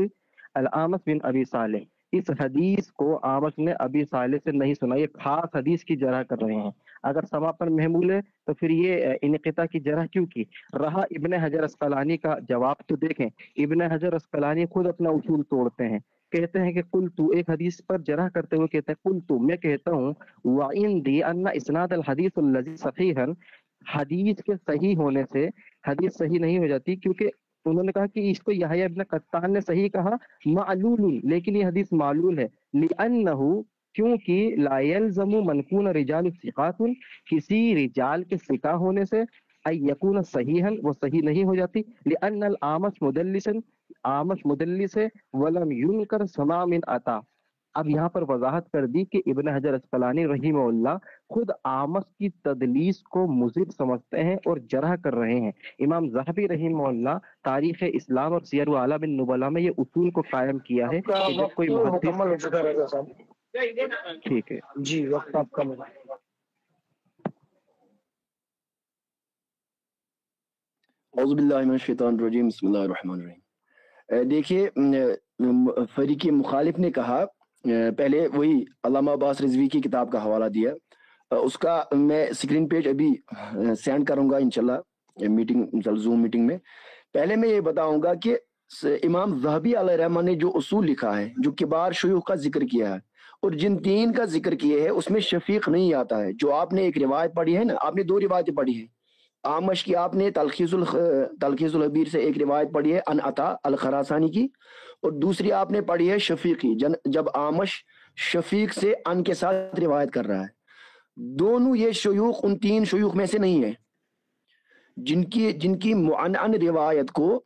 अल आमश बिन अबी साले, इस हदीस को आमश ने अबी साले से नहीं सुना। ये खास हदीस की जरह कर रहे हैं। अगर समा पर महमूल है तो फिर ये इनक़िता की जरह क्यों की? रहा इब्न हजर अस्क़लानी का जवाब तो देखें, इब्न हजर अस्क़लानी खुद अपना उसूल तोड़ते हैं, कहते हैं कि कुल तू, एक हदीस पर जरह करते हुए कहते हैं कुल तू, मैं कहता हूँ वाइंदी अन्ना इस्नाद अल हदीस लज़ी सहीहन, हदीस के सही होने से हदीस सही नहीं हो जाती, क्योंकि उन्होंने कहा कि इसको यहया इब्न कत्तान ने सही कहा मालूल, लेकिन ये हदीस मालूल है। लिअन्नहु, क्योंकि ला यल्ज़मु मनकून रिजाल सिकातुन, किसी रिजाल के सिका होने से अय यकून सहीहन, वो सही नहीं हो जाती। लिअन्नल आमश मुदल्लिसन, आमश मुदल्लिस है, वलम युनकर समा मिन अता। अब यहाँ पर वजाहत कर दी कि इब्न हजर अस्क़लानी रहीमहुल्लाह खुद आमश की तदलीस को मुज़िब समझते हैं और जरह कर रहे हैं। इमाम ज़हबी रहीमहुल्लाह तारीख़ इस्लाम और सियर अलामिन नुबला में ये उसूल को कायम किया है कि जब कोई मुकम्मल हो चुका है साहब। ठीक है जी, वक्त आपका मिला। औज़ु बिल्लाहि मिनश शैतानिर रजीम, बिस्मिल्लाहिर रहमानिर रहीम। देखिए, फरीक़ मुखालिफ ने कहा, पहले वही अल्लामा अब्बास रिज़वी की किताब का हवाला दिया, उसका मैं स्क्रीन पेज अभी सेंड करूंगा इंशाल्लाह मीटिंग, जूम मीटिंग में। पहले मैं ये बताऊंगा कि इमाम ज़हबी अलैहिर्रहमा ने जो उसूल लिखा है, जो किबार शयूख का जिक्र किया है, और जिन 3 का जिक्र किए है उसमें शफीक नहीं आता है। जो आपने एक रिवायत पढ़ी है ना, आपने 2 रिवायतें पढ़ी है आमश की, आपने तलखीजुल हबीर से एक रिवायत पढ़ी है अन अता अल खरासानी की, और दूसरी आपने पढ़ी है शफीक की, जब आमश शफीक से अन के साथ रिवायत कर रहा है। दोनों ये शयूख उन 3 शयूख में से नहीं है जिनकी मुअनअन रिवायत को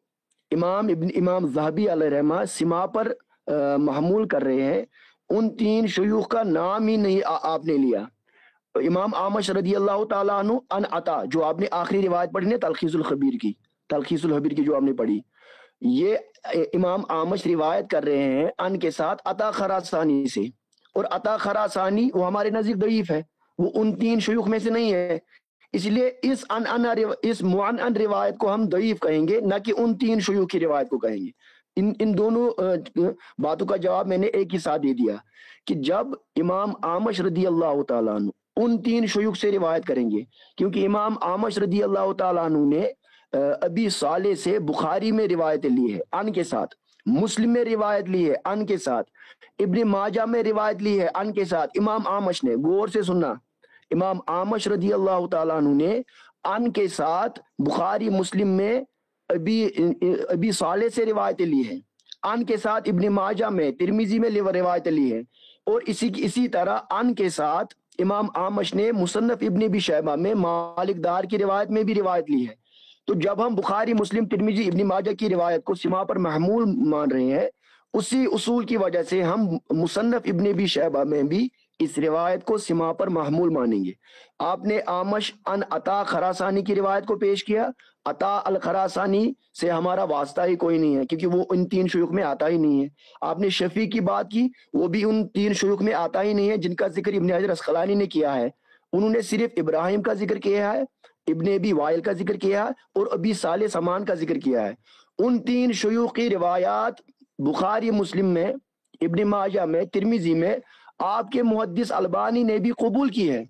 इमाम ज़हबी अलैहिर्रहमा सिमा पर महमूल कर रहे हैं। उन 3 शयूख का नाम ही नहीं आपने लिया। इमाम आमश रज़ियल्लाहु ताला अन्हु अन अता, जो आपने आखिरी रिवायत पढ़ी ना तलखीजुल हबीर की जो आपने पढ़ी, ये इमाम आमश रिवायत कर रहे हैं अन के साथ अता खरासानी से, और अता खरासानी वो हमारे नज़दीक दईफ है, वो उन 3 शयूख में से नहीं है। इसलिए इस मुअनअन रिवायत को हम दईफ कहेंगे, ना कि उन 3 शयूख की रिवायत को कहेंगे। इन दोनों बातों का जवाब मैंने एक ही साथ दे दिया कि जब इमाम आमश रज़ियल्लाहु ताला अन्हु उन 3 शयूख से रिवायत करेंगे, क्योंकि इमाम आमश रज़ियल्लाहु ताला अन्हु ने अबी साले से बुखारी में रिवायतें ली है अन के साथ, मुस्लिम में रिवायत ली है अन के साथ, इब्न माजा में रिवायत ली है अन के साथ। इमाम आमश ने, गौर से सुनना, इमाम आमश रजी अल्लाह ताला अन्हु ने अन के साथ बुखारी मुस्लिम में अभी साले से रिवायतें ली है, अन के साथ इब्न माजा में, तिरमिजी में रिवायतें ली है। और इसी तरह अन के साथ इमाम आमश ने मुसन्नफ इब्न अबी शैबा में मालिक दार की रिवायत में भी रिवायत ली है। तो जब हम बुखारी मुस्लिम तिरमिजी इब्न माजा की रिवायत को सिमा पर महमूल मान रहे हैं, उसी उसूल की वजह से हम मुसन्नफ इब्न अबी शैबा में भी इस रिवायत को सिमा पर महमूल मानेंगे। आपने आमश अन अता खरासानी की रिवायत को पेश किया, अता अल खरासानी से हमारा वास्ता ही कोई नहीं है, क्योंकि वो इन तीन शुयूख में आता ही नहीं है। आपने शफी की बात की, वो भी उन तीन शुयूख में आता ही नहीं है जिनका जिक्र इब्न हजर अस्कलानी ने किया है। उन्होंने सिर्फ इब्राहिम का जिक्र किया है, इब्न अबी वाइल का जिक्र किया है और अबी साले समान का जिक्र किया है। उन तीन शुयूख की रिवायात बुखारी मुस्लिम में, इब्न माजा में, तिरमिजी में आपके मुहद्दिस अलबानी ने भी कबूल की है,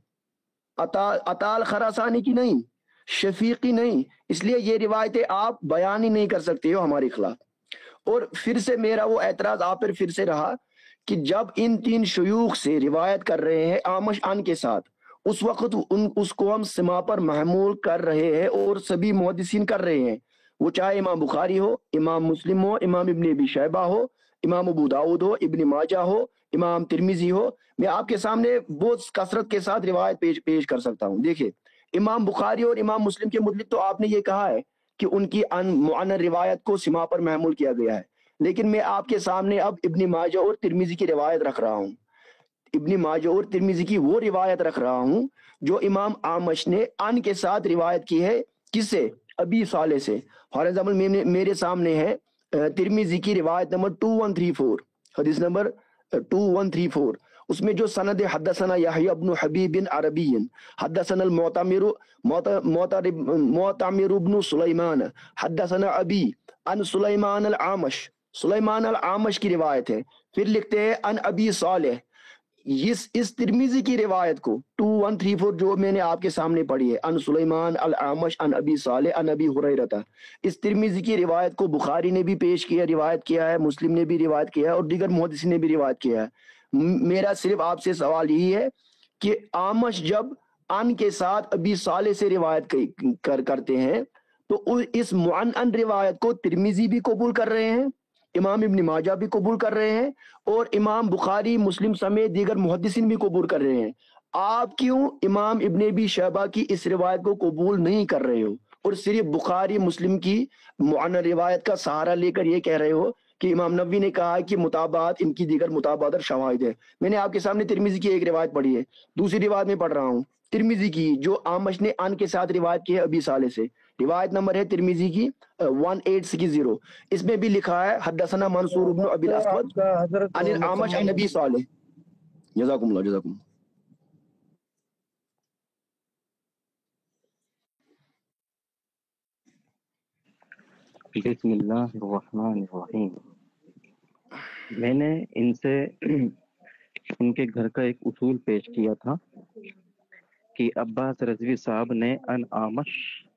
अताल खरासानी की नहीं, शफीक की नहीं। इसलिए ये रिवायतें आप बयान ही नहीं कर सकते हो हमारे खिलाफ। और फिर से मेरा वो एतराज आप पर फिर से रहा कि जब इन तीन शुयूख से रिवायत कर रहे हैं आमश अन के साथ, उस वक्त उसको हम सिमा पर महमूल कर रहे हैं और सभी मुहद्दिसीन कर रहे हैं, वो चाहे इमाम बुखारी हो, इमाम मुस्लिम हो, इमाम इब्न अबी शैबा हो, इमाम अबू दाऊद हो, इब्न माजा हो, इमाम तिरमिजी हो। मैं आपके सामने बहुत कसरत के साथ रिवायत पेश कर सकता हूँ। देखिए, इमाम बुखारी और इमाम मुस्लिम के मुतल्लिक तो आपने ये कहा है कि उनकी मुअन्नद रिवायत को सिमा पर महमूल किया गया है, लेकिन मैं आपके सामने अब इब्न माजा और तिरमिजी की रिवायत रख रहा हूँ, इब्न माजा और तिरमिजी की वो रिवायत रख रहा हूँ जो इमाम आमश ने अन के साथ रिवायत की है। किससे? अबी साले से। फॉर एग्जाम्पल मेरे सामने है तिरमिजी की रिवायत नंबर 2134, हदीस नंबर 2134। उसमें जो सनद हदसना यहया इब्न हबीब बिन अरबी, हदसना अल मुअतमिर इब्न सुलैमान, हदसना अबी अन सुलैमान अल आमश, सुलैमान अल आमश की रिवायत है। फिर लिखते हैं अन अबी सालेह। इस तिरमिजी की रिवायत को 2134 जो मैंने आपके सामने पढ़ी है, अन सुलेमान अल आमश अन अबी साले अन अबी हुरैरा, इस तिरमिजी की रिवायत को बुखारी ने भी पेश किया, रिवायत किया है, मुस्लिम ने भी रिवायत किया है और दीगर मुहद्दिसीन ने भी रिवायत किया है। मेरा सिर्फ आपसे सवाल यही है कि आमश जब अन के साथ अबी साले से रिवायत करते हैं तो इस मुअन्नन रिवायत को तिरमिजी भी कबूल कर रहे हैं, इमाम इब्न माजा भी कबूल कर रहे हैं और इमाम बुखारी मुस्लिम समेत दीगर मुहद्दिसीन भी कबूल कर रहे हैं। आप क्यों इमाम इब्न अबी शैबा की इस रिवायत को कबूल नहीं कर रहे हो और सिर्फ बुखारी मुस्लिम की मुअन्नद रिवायत का सहारा लेकर ये कह रहे हो कि इमाम नबवी ने कहा कि मुताबात इनकी दीगर मुताबात और शवाहिद है? मैंने आपके सामने तिरमिजी की एक रिवायत पढ़ी है, दूसरी रिवायत में पढ़ रहा हूँ तिरमिजी की जो आमश ने अन के साथ रिवायत की है अबी साले से। रिवायत नंबर है तिरमिजी की 1860। इसमें भी लिखा है हदसना मंसूर इब्न अबी अस्वद अनिल आमश अन अबी सालेह। जज़ाकुमुल्लाह जज़ाकुमुल्लाह। बिस्मिल्लाहिर्रहमानिर्रहीम। मैंने इनसे उनके घर का एक उसूल पेश किया था कि अब्बास रज़वी साहब ने अन आमश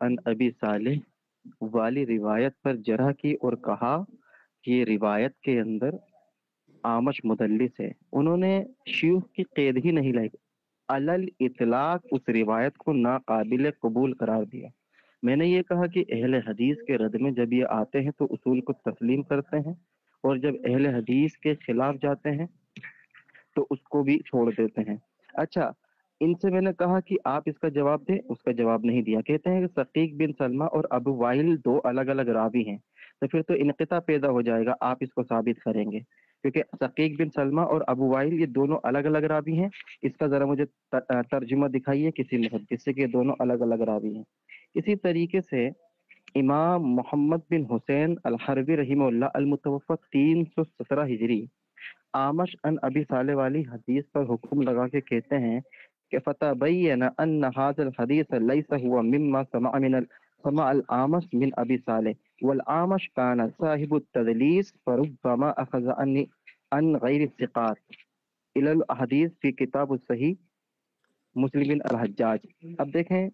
अन अबी सालेह वाली रिवायत पर जरह की और कहा कि ये रिवायत के अंदर आमश मुदल्लिस है। उन्होंने शयूख की क़ैद ही नहीं लाई, अलल इतलाक उस रिवायत को नाकाबिल कबूल करार दिया। मैंने ये कहा कि अहले हदीस के रद में जब ये आते हैं तो उसूल को तस्लीम करते हैं और जब अहले हदीस के खिलाफ जाते हैं तो उसको भी छोड़ देते हैं। अच्छा, इनसे मैंने कहा कि आप इसका जवाब दें, उसका जवाब नहीं दिया। कहते हैं कि सकीक बिन सलमा और अबू वाइल दो अलग अलग रावी हैं, तो फिर तो इनक़िता पैदा हो जाएगा, आप इसको साबित करेंगे? क्योंकि सकीक बिन सलमा और अबू वाइल ये दोनों अलग अलग रावी हैं। इसका ज़रा मुझे तर्जुमा दिखाइए किसी मुहद्दिस से कि दोनों अलग अलग रावी हैं। इसी तरीके से इमाम मोहम्मद बिन हुसैन अल हरवी रहिमहुल्लाह अल मुतवफ़्फ़ा 317 हिजरी आमश अन अबी साले वाली हदीस पर हुक्म लगा के कहते हैं कि फतबय्यन अन्न हाज़ल हदीस लैसा हुआ मिम्मा समा अल आमश मिन अबी साले वल आमश काना साहिबुत तदलीस फरुब्बमा अखज़ अन गैरि सिक़ात इलल हदीस फी किताब सही मुस्लिम बिन अल हज्जाज। अब देखें,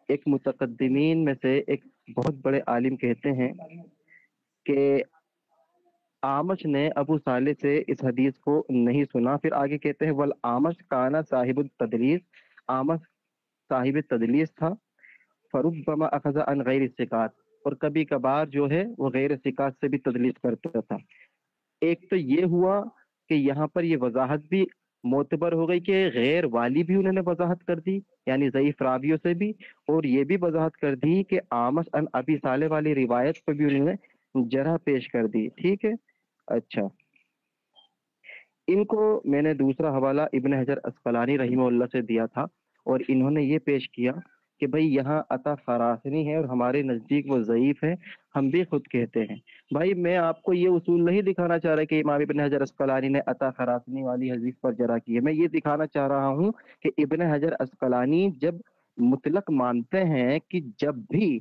एक मुतक़द्दिमीन में से एक बहुत बड़े आलिम कहते हैं कि आमश ने अबू साले से इस हदीस को नहीं सुना। फिर आगे कहते हैं वल आमश काना साहिब तदलीस, आमश साहिब तदलीस था। फरुब्बमा अखज़ अन गैर सिकात, और कभी कभार जो है वो गैर सिकात से भी तदलीस करता था। एक तो ये हुआ कि यहाँ पर ये वजाहत भी मोतबर हो गई कि गैर वाली भी उन्होंने वजाहत कर दी, यानी ज़ईफ रावियों से भी, और ये भी वजाहत कर दी कि आमश अन अबी साले वाली रिवायत पर भी उन्होंने जरह पेश कर दी। ठीक है, अच्छा, इनको मैंने दूसरा हवाला इब्न हजर अस्कलानी रहीमहुल्लाह से दिया था, और इन्होंने ये पेश किया कि भाई यहाँ अता खरासनी है और हमारे नज़दीक वो ज़ईफ है, हम भी खुद कहते हैं। भाई मैं आपको ये उसूल नहीं दिखाना चाह रहा कि इमाम इब्न हजर अस्कलानी ने अता खरासनी वाली हदीस पर जरा की है। मैं ये दिखाना चाह रहा हूँ कि इब्न हजर अस्कलानी जब मुतलक मानते हैं कि जब भी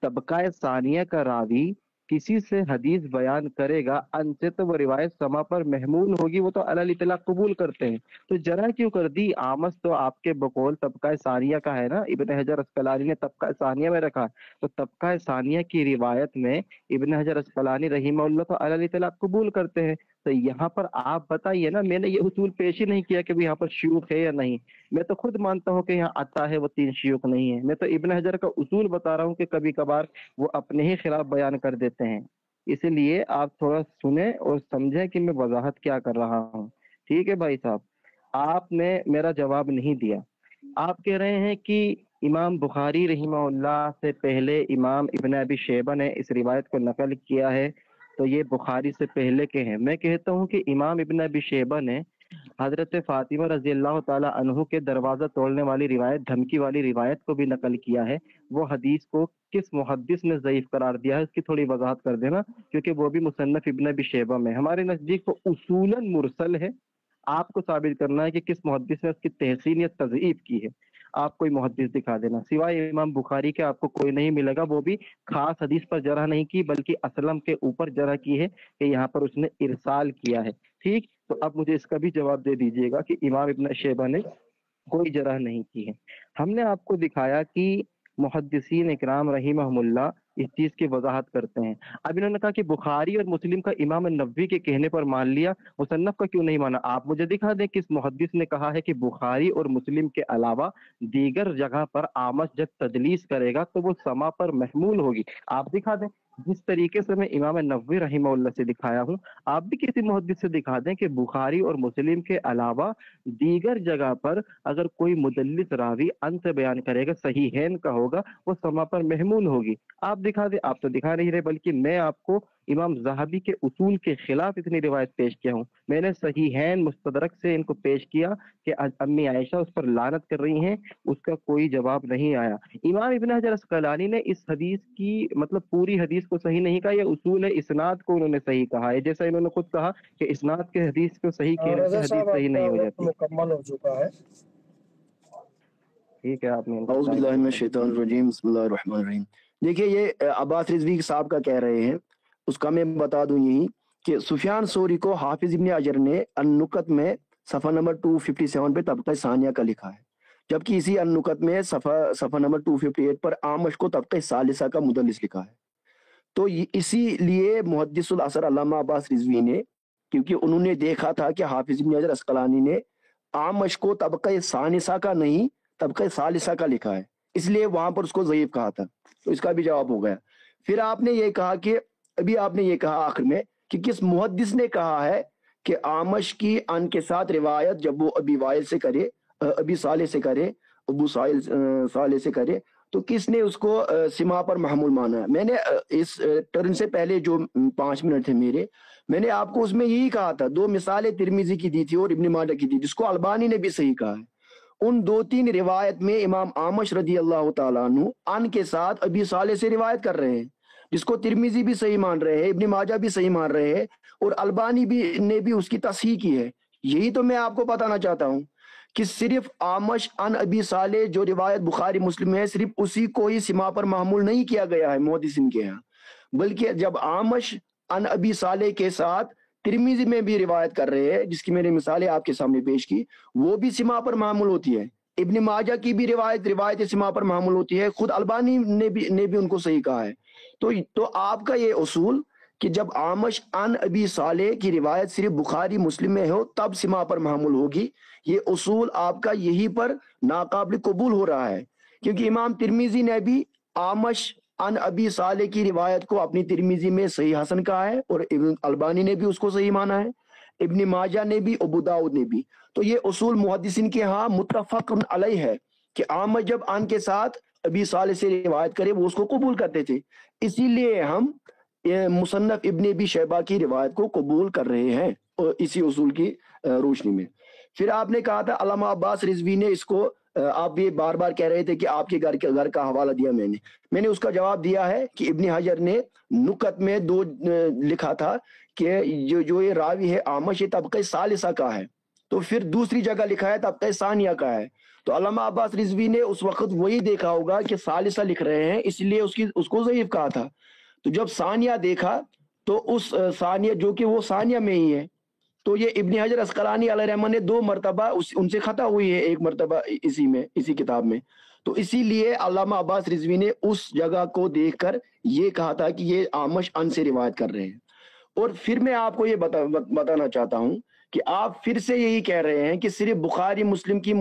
तबका सानिया का रावी किसी से हदीस बयान करेगा अन से, तो वो रिवायत समा पर महमूल होगी, वो तो अलल इतलाक कबूल करते हैं। तो जरा क्यों कर दी? आमस तो आपके बकौल तबका सानिया का है ना, इब्न हजर अस्कलानी ने तबका सानिया में रखा, तो तबका सानिया की रिवायत में इब्न हजर अस्कलानी रहीमहुल्लाह तो अलल इतलाक कबूल करते हैं। तो यहाँ पर आप बताइए ना, मैंने ये उसूल पेश ही नहीं किया कि यहाँ पर शयूख है या नहीं, मैं तो खुद मानता हूँ कि यहाँ आता है वो 3 शयूख नहीं है। मैं तो इब्न हजर का उसूल बता रहा हूँ कि कभी कभार वो अपने ही खिलाफ बयान कर देते हैं। इसलिए आप थोड़ा सुने और समझें कि मैं वजाहत क्या कर रहा हूँ। ठीक है भाई साहब, आपने मेरा जवाब नहीं दिया। आप कह रहे हैं कि इमाम बुखारी रहीमहुल्लाह से पहले इमाम इब्न अबी शैबा ने इस रिवायत को नकल किया है, तो ये बुखारी से पहले के हैं। मैं कहता हूँ कि इमाम इब्न अबी शैबा ने हजरत फातिमा रजी अल्लाह ताला अन्हु के दरवाजा तोड़ने वाली रिवायत, धमकी वाली रिवायत को भी नकल किया है। वो हदीस को किस मुहद्दिस ने ज़ईफ करार दिया है, इसकी थोड़ी वजाहत कर देना, क्योंकि वो भी मुसन्नफ इब्न अबी शैबा में। हमारे नजदीक वो उसूलन मुरसल है। आपको साबित करना है कि किस मुहद्दिस ने उसकी तहसीन या तज़ईफ की है। आप कोई मुहद्दिस दिखा देना, सिवाय इमाम बुखारी के आपको कोई नहीं मिलेगा। वो भी खास हदीस पर जरह नहीं की, बल्कि असलम के ऊपर जरह की है कि यहाँ पर उसने इरसाल किया है। ठीक, तो अब मुझे इसका भी जवाब दे दीजिएगा कि इमाम इब्न शैबा ने कोई जरह नहीं की है। हमने आपको दिखाया कि मुहद्दिसीन इकराम रहीमहुमुल्लाह इस चीज की वजाहत करते हैं। अब इन्होंने कहा कि बुखारी और मुस्लिम का इमाम नबवी के कहने पर मान लिया, मुसन्नफ का क्यों नहीं माना? आप मुझे दिखा दें किस मुहद्दिस ने कहा है कि बुखारी और मुस्लिम के अलावा दीगर जगह पर आमश जब तदलीस करेगा तो वो समा पर महमूल होगी। आप दिखा दें। जिस तरीके से मैं इमाम नबवी रहीमहुल्लाह से दिखाया हूँ, आप भी किसी मुहद्दिस से दिखा दें कि बुखारी और मुस्लिम के अलावा दीगर जगह पर अगर कोई मुदल्लिस रावी अन से बयान करेगा, सहीहैन का होगा, वो समा पर महमूल होगी। आप दिखा दे। आप तो दिखा नहीं रहे, बल्कि मैं आपको इमाम ज़हाबी के उसूल के खिलाफ इतनी रिवायत पेश किया हूँ। मैंने सहीहैन मुस्तदरक से इनको पेश किया कि अम्मी आयशा उस पर लानत कर रही हैं, उसका कोई जवाब नहीं आया। इमाम इब्न हजर अस्कलानी ने इस हदीस की मतलब पूरी हदीस को सही नहीं कहा, यह उसूल है, इसनाद को उन्होंने सही कहा है। जैसा इन्होंने खुद कहा कि इसनाद के हदीस को सही कहने से हदीस सही नहीं हो जाती। मुकम्मल हो चुका है। ठीक है, आपने औज़ु बिल्लाहि मिनश शैतानिर रजीम, बिस्मिल्लाहिर रहमानिर रहीम। देखिए, ये अब्बास रिजवी साहब का कह रहे हैं, उसका मैं बता दूं यही कि सुफियान सौरी को हाफिज इब्न अजर ने अन-नुकत में सफ़ा नंबर 257 पे तबक़ा सानिया का लिखा है, जबकि इसी अन-नुकत में सफ़ा नंबर 258 पर आमश को तबक़ा सालिसा का मुदल्लिस लिखा है। तो इसीलिए मुहद्दिसुल असर अल्लामा अब्बास रिजवी ने, क्योंकि उन्होंने देखा था कि हाफिज इब्न अजर अस्कलानी ने आमश को तबक़ा सानिसा का नहीं तबक़ा सालिसा का लिखा है, इसलिए वहां पर उसको ज़ईफ कहा था। तो इसका भी जवाब हो गया। फिर आपने ये कहा कि अभी आपने ये कहा आखिर में कि किस मुहद्दिस ने कहा है कि आमश की अन के साथ रिवायत जब वो अबी वाइल से करे, अबी साले से करे, अबू साले से करे, तो किसने उसको सिमा पर महमूल माना है? मैंने इस टर्न से पहले जो 5 मिनट थे मेरे, मैंने आपको उसमें यही कहा था। 2 मिसालें तिरमिजी की दी थी और इब्न माजा की दी, जिसको अलबानी ने भी सही कहा है। उन 2-3 रिवायत में इमाम आमश रदी अल्लाह ताला अन्हु अन के साथ अबी साले से रिवायत कर रहे हैं, जिसको तिरमिजी भी सही मान रहे हैं, इब्न माजा भी सही मान रहे हैं, और अलबानी भी ने भी उसकी तस्हीह की है। यही तो मैं आपको बताना चाहता हूँ कि सिर्फ आमश अन अबी साले जो रिवायत बुखारी मुस्लिम में है, सिर्फ उसी को ही सिमा पर मामूल नहीं किया गया है मुहद्दिसीन के यहाँ, बल्कि जब आमश अन अबी साले के साथ तिरमिजी में भी रिवायत कर रहे हैं, जिसकी मैंने मिसालें आपके सामने पेश की, वो भी सिमा पर मामूल होती है। इब्न माजा की भी रिवायत सिमा पर मामूल होती है, खुद अलबानी ने भी उनको सही कहा है। तो आपका ये उसूल کہ جب آمش ان ابی صالح کی روایت صرف بخاری مسلم میں ہو تب سما پر محمول ہوگی. یہ اصول آپ کا یہی پر ناقابل قبول ہو رہا ہے، کیونکہ امام ترمذی نے بھی آمش ان ابی صالح کی روایت کو اپنی ترمذی میں صحیح حسن کہا ہے، اور ابن البانی نے بھی اس کو صحیح مانا ہے، ابن ماجہ نے بھی، ابو داؤد نے بھی. تو یہ اصول محدثین کے ہاں متفق علیہ ہے کہ آمش جب ان کے ساتھ ابی صالح سے روایت کرے وہ اس کو قبول کرتے تھے. اسی لیے ہم مصنف ابن ابی شیبہ کی روایت کو قبول کر رہے ہیں اسی اصول کی روشنی میں. پھر آپ نے کہا تھا علامہ عباس رضوی نے اس کو، آپ یہ بار بار کہہ رہے تھے کہ آپ کے گھر کا حوالہ دیا میں نے اس کا جواب دیا ہے کہ ابن حجر نے نکت میں 2 لکھا تھا کہ جو یہ راوی ہے آمش یہ طبقہ ثالثہ کا ہے، تو پھر دوسری جگہ لکھا ہے طبقہ ثانیہ کا ہے. تو علامہ عباس رضوی نے اس وقت وہی دیکھا ہوگا کہ ثالثہ لکھ رہے ہیں، اس لیے اس کو ضعیف کہا تھا. تو جب ثانیہ دیکھا تو اس ثانیہ جو کہ وہ ثانیہ میں ہی ہے، تو یہ ابن حجر عسقلانی علیہ رحمہ نے 2 مرتبہ ان سے خطا ہوئی ہے، ایک مرتبہ اسی کتاب میں. تو اسی لیے علامہ عباس رضوی نے اس جگہ کو دیکھ کر یہ کہا تھا کہ یہ آمش ان سے روایت کر رہے ہیں. اور پھر میں آپ کو یہ بتانا چاہتا ہوں کہ آپ پھر سے یہی کہہ رہے ہیں کہ صرف بخاری مسلم کی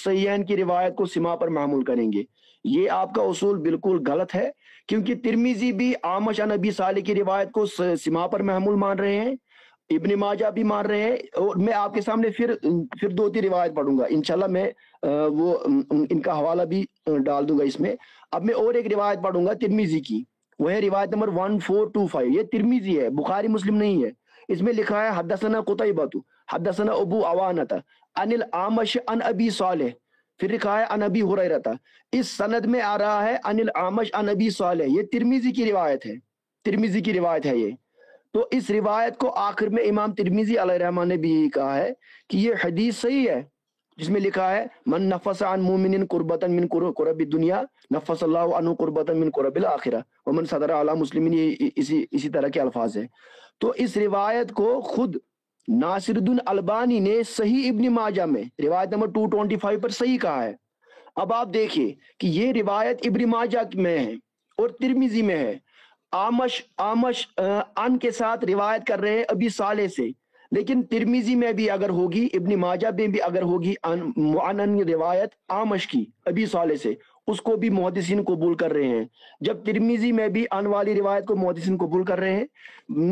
صحیحین کی روایت کو سما پر محمول کریں گے. یہ آپ کا اصول بالکل غلط ہے، کیونکہ ترمیزی بھی آمش عن ابی صالح کی روایت کو سما پر محمول مان رہے ہیں، ابن ماجہ بھی مان رہے ہیں. اور میں آپ کے سامنے پھر 2-3 روایت پڑھوں گا انشاءاللہ، میں وہ ان کا حوالہ بھی ڈال دوں گا اس میں. اب میں اور ایک روایت پڑھوں گا ترمیزی کی، وہ ہے روایت نمبر 1425. یہ ترمیزی ہے، بخاری مسلم نہیں ہے. اس میں لکھا ہے حدثنا قتیبہ حدثنا ابو عوانۃ عن الاعمش عن ابی صالح، پھر لکھا ہے عن ابی ہریرہ. اس سند میں آ رہا ہے عن الاعمش عن ابی صالح. یہ ترمیزی کی روایت ہے، ترمیزی کی روایت ہے یہ. تو اس روایت کو آخر میں امام ترمیزی علیہ رحمہ نے بھی کہا ہے کہ یہ حدیث صحیح ہے، جس میں لکھا ہے من نفس عن مومن قربتا من قرب الدنیا نفس اللہ عنہ قربتا من قرب الاخرہ ومن صدر علی مسلمین. یہ اسی طرح کے الفاظ ہیں. تو اس روایت کو خود ناصر الدین البانی نے صحیح ابن ماجہ میں روایت نمبر 225 پر صحیح کہا ہے. اب آپ دیکھیے کہ یہ روایت ابن ماجہ میں ہے اور ترمذی میں ہے. آمش ان کے ساتھ روایت کر رہے ہیں ابی صالح سے، لیکن ترمذی میں بھی اگر ہوگی، ابن ماجہ میں بھی اگر ہوگی معنن روایت آمش کی ابی صالح سے، اس کو بھی محدثین قبول کر رہے ہیں. جب ترمذی میں بھی ان والی روایت کو محدثین قبول کر رہے ہیں،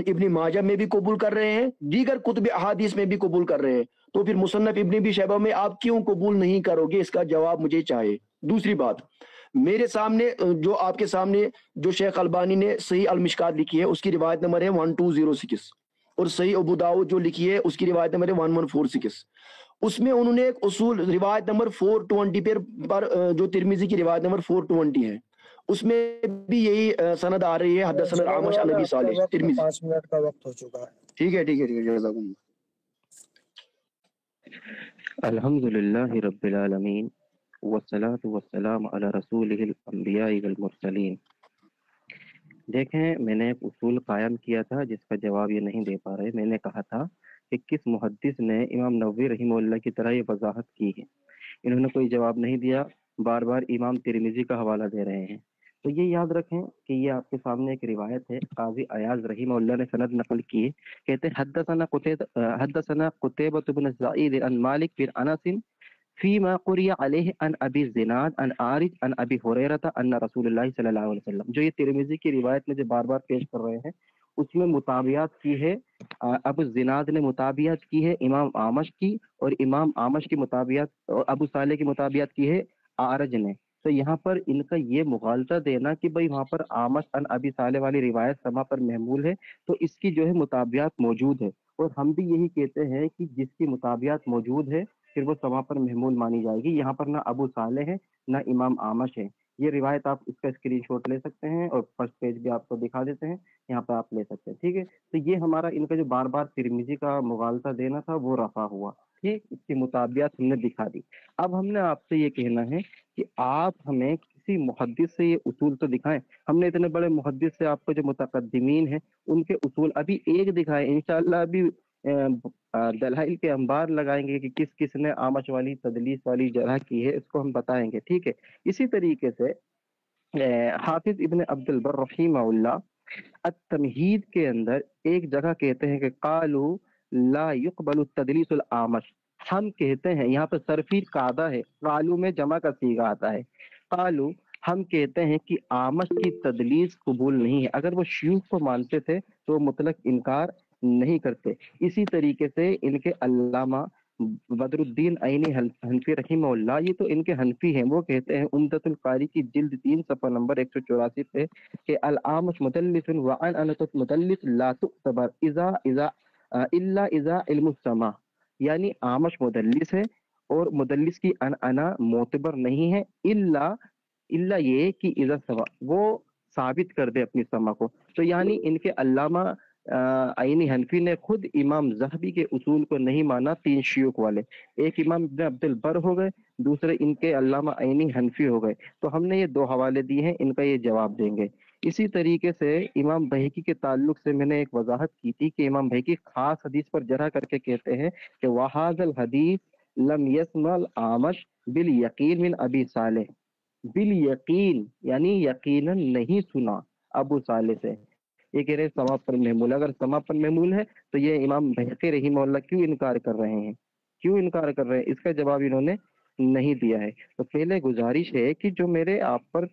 ابن ماجہ میں بھی قبول کر رہے ہیں، دیگر کتب احادیث میں بھی قبول کر رہے ہیں، تو پھر مصنف ابن ابی شیبہ میں آپ کیوں قبول نہیں کرو گے؟ اس کا جواب مجھے چاہیے. دوسری بات، میرے سامنے جو آپ کے سامنے جو شیخ البانی نے صحیح المشکات لکھی ہے اس کی روایت نمبر ہے 1206، اور صحیح ابو داؤد جو لکھی ہے اس کی روایت نمبر ہے 1146. اس میں انہوں نے ایک اصول روایت نمبر 420 پر جو ترمذی کی روایت نمبر 420 ہے، اس میں بھی یہی سند آ رہی ہے حدثنا الاعمش عن ابی صالح ترمذی. 5 منٹ کا وقت ہو چکا ہے. ٹھیک ہے جزاکم اللہ. الحمدللہ رب العالمین والصلاة والسلام علی رسولہ الانبیاء والمرسلین. دیکھیں، میں نے ایک اصول قائم کیا تھا جس کا جواب یہ نہیں دے پا رہے. میں نے کہا تھا کہ کس محدث نے امام نووی رحمہ اللہ کی طرح یہ وضاحت کی ہے. انہوں نے کوئی جواب نہیں دیا، بار بار امام ترمذی کا حوالہ دے رہے ہیں. تو یہ یاد رکھیں کہ یہ آپ کے سامنے ایک روایت ہے، قاضی ایاز رحمہ اللہ نے سند نقل کی ہے. کہتے ہیں حدثنا قتیبۃ بن سعید عن مالک بن انس فیما قری علیہ عن ابی الزناد عن عارج عن ابی ہریرہ ان رسول اللہ صلی اللہ علیہ وسلم. جو یہ ترمذی کی روایت میں جو بار بار پیش کر رہے ہیں اس میں مطابعات کی ہے، ابو الزناد نے مطابعات کی ہے امام آمش کی، اور امام آمش کی مطابعات اور ابو صالح کی مطابعات کی ہے عارج نے. تو یہاں پر ان کا یہ مغالطہ دینا کہ بھئی وہاں پر آمش عن ابی صالح والی روایت سما پر محمول ہے، تو اس کی جو ہے مطابعات موجود ہے، اور ہم بھی یہی کہتے ہیں کہ جس کی مطابعات موجود ہے پھر وہ سما پر محمول مانی جائے گی. یہاں پر نہ ابو صالح ہے نہ امام آمش ہے. یہ روایت آپ اس کا اسکرین شاٹ لے سکتے ہیں اور فرسٹ پیج بھی آپ کو دکھا دیتے ہیں، یہاں پہ آپ لے سکتے ہیں. ٹھیک ہے، تو یہ ہمارا ان کا جو بار بار ترمذی کا مغالطہ دینا تھا وہ رفع ہوا. ٹھیک، اس کی مطابعات ہم نے دکھا دی. اب ہم نے آپ سے یہ کہنا ہے کہ آپ ہمیں کسی محدث سے یہ اصول تو دکھائیں. ہم نے اتنے بڑے محدث سے آپ کو جو متقدمین ہیں ان کے اصول ابھی ایک دکھائے، انشاءاللہ ابھی دلائل کے انبار لگائیں گے کہ کس کس نے آمش والی تدلیس والی جرح کی ہے، اس کو ہم بتائیں گے. ٹھیک ہے، اسی طریقے سے حافظ ابن عبد البر رحمہ اللہ التمہید کے اندر ایک جگہ کہتے ہیں کہ قالو لا يقبل التدلیس العامش، ہم کہتے ہیں، یہاں پہ صرفی قاعدہ ہے، قالو میں جمع کا صیغہ آتا ہے، قالو ہم کہتے ہیں کہ آمش کی تدلیس قبول نہیں ہے۔ اگر وہ شیوخ کو مانتے تھے تو مطلق انکار نہیں کرتے۔ اسی طریقے سے ان کے علامہ بدر الدین عینی حنفی رحمہ اللہ، یہ تو ان کے حنفی ہیں، وہ کہتے ہیں عمدۃ القاری کی جلد 3 صفحہ نمبر 184 پہ کہ العامش مدلس وعن انت مدلس لا تعتبر الا اذا علم السماع، یعنی آمش مدلس ہے اور مدلس کی انا معتبر نہیں ہے الا یہ کہ اذا سما، وہ ثابت کر دے اپنی سما کو۔ تو یعنی ان کے علامہ عینی حنفی نے خود امام ذہبی کے اصول کو نہیں مانا، 3 شیوخ والے، ایک امام ابن عبد البر ہو گئے، دوسرے ان کے علامہ عینی حنفی ہو گئے۔ تو ہم نے یہ 2 حوالے دیے ہیں، ان کا یہ جواب دیں گے۔ اسی طریقے سے امام بہقی کے تعلق سے میں نے ایک وضاحت کی تھی کہ امام بہقی خاص حدیث پر جرح کر کے کہتے ہیں کہ وَهَذَا الْحَدِيث لَمْ يَسْمَعْ الْأَعْمَشُ بِالْيَقِينِ مِنْ أَبِي صالح، بالیقین یعنی یقیناً نہیں سنا ابو صالح سے۔ یہ کہہ رہے سما پر محمول، اگر سما پر محمول ہے تو یہ امام بہقی رحمہ اللہ کیوں انکار کر رہے ہیں، کیوں انکار کر رہے ہیں؟ اس کا جواب انہوں نے نہیں دیا ہے۔ تو پہلے گزارش ہے کہ جو میرے آپ پر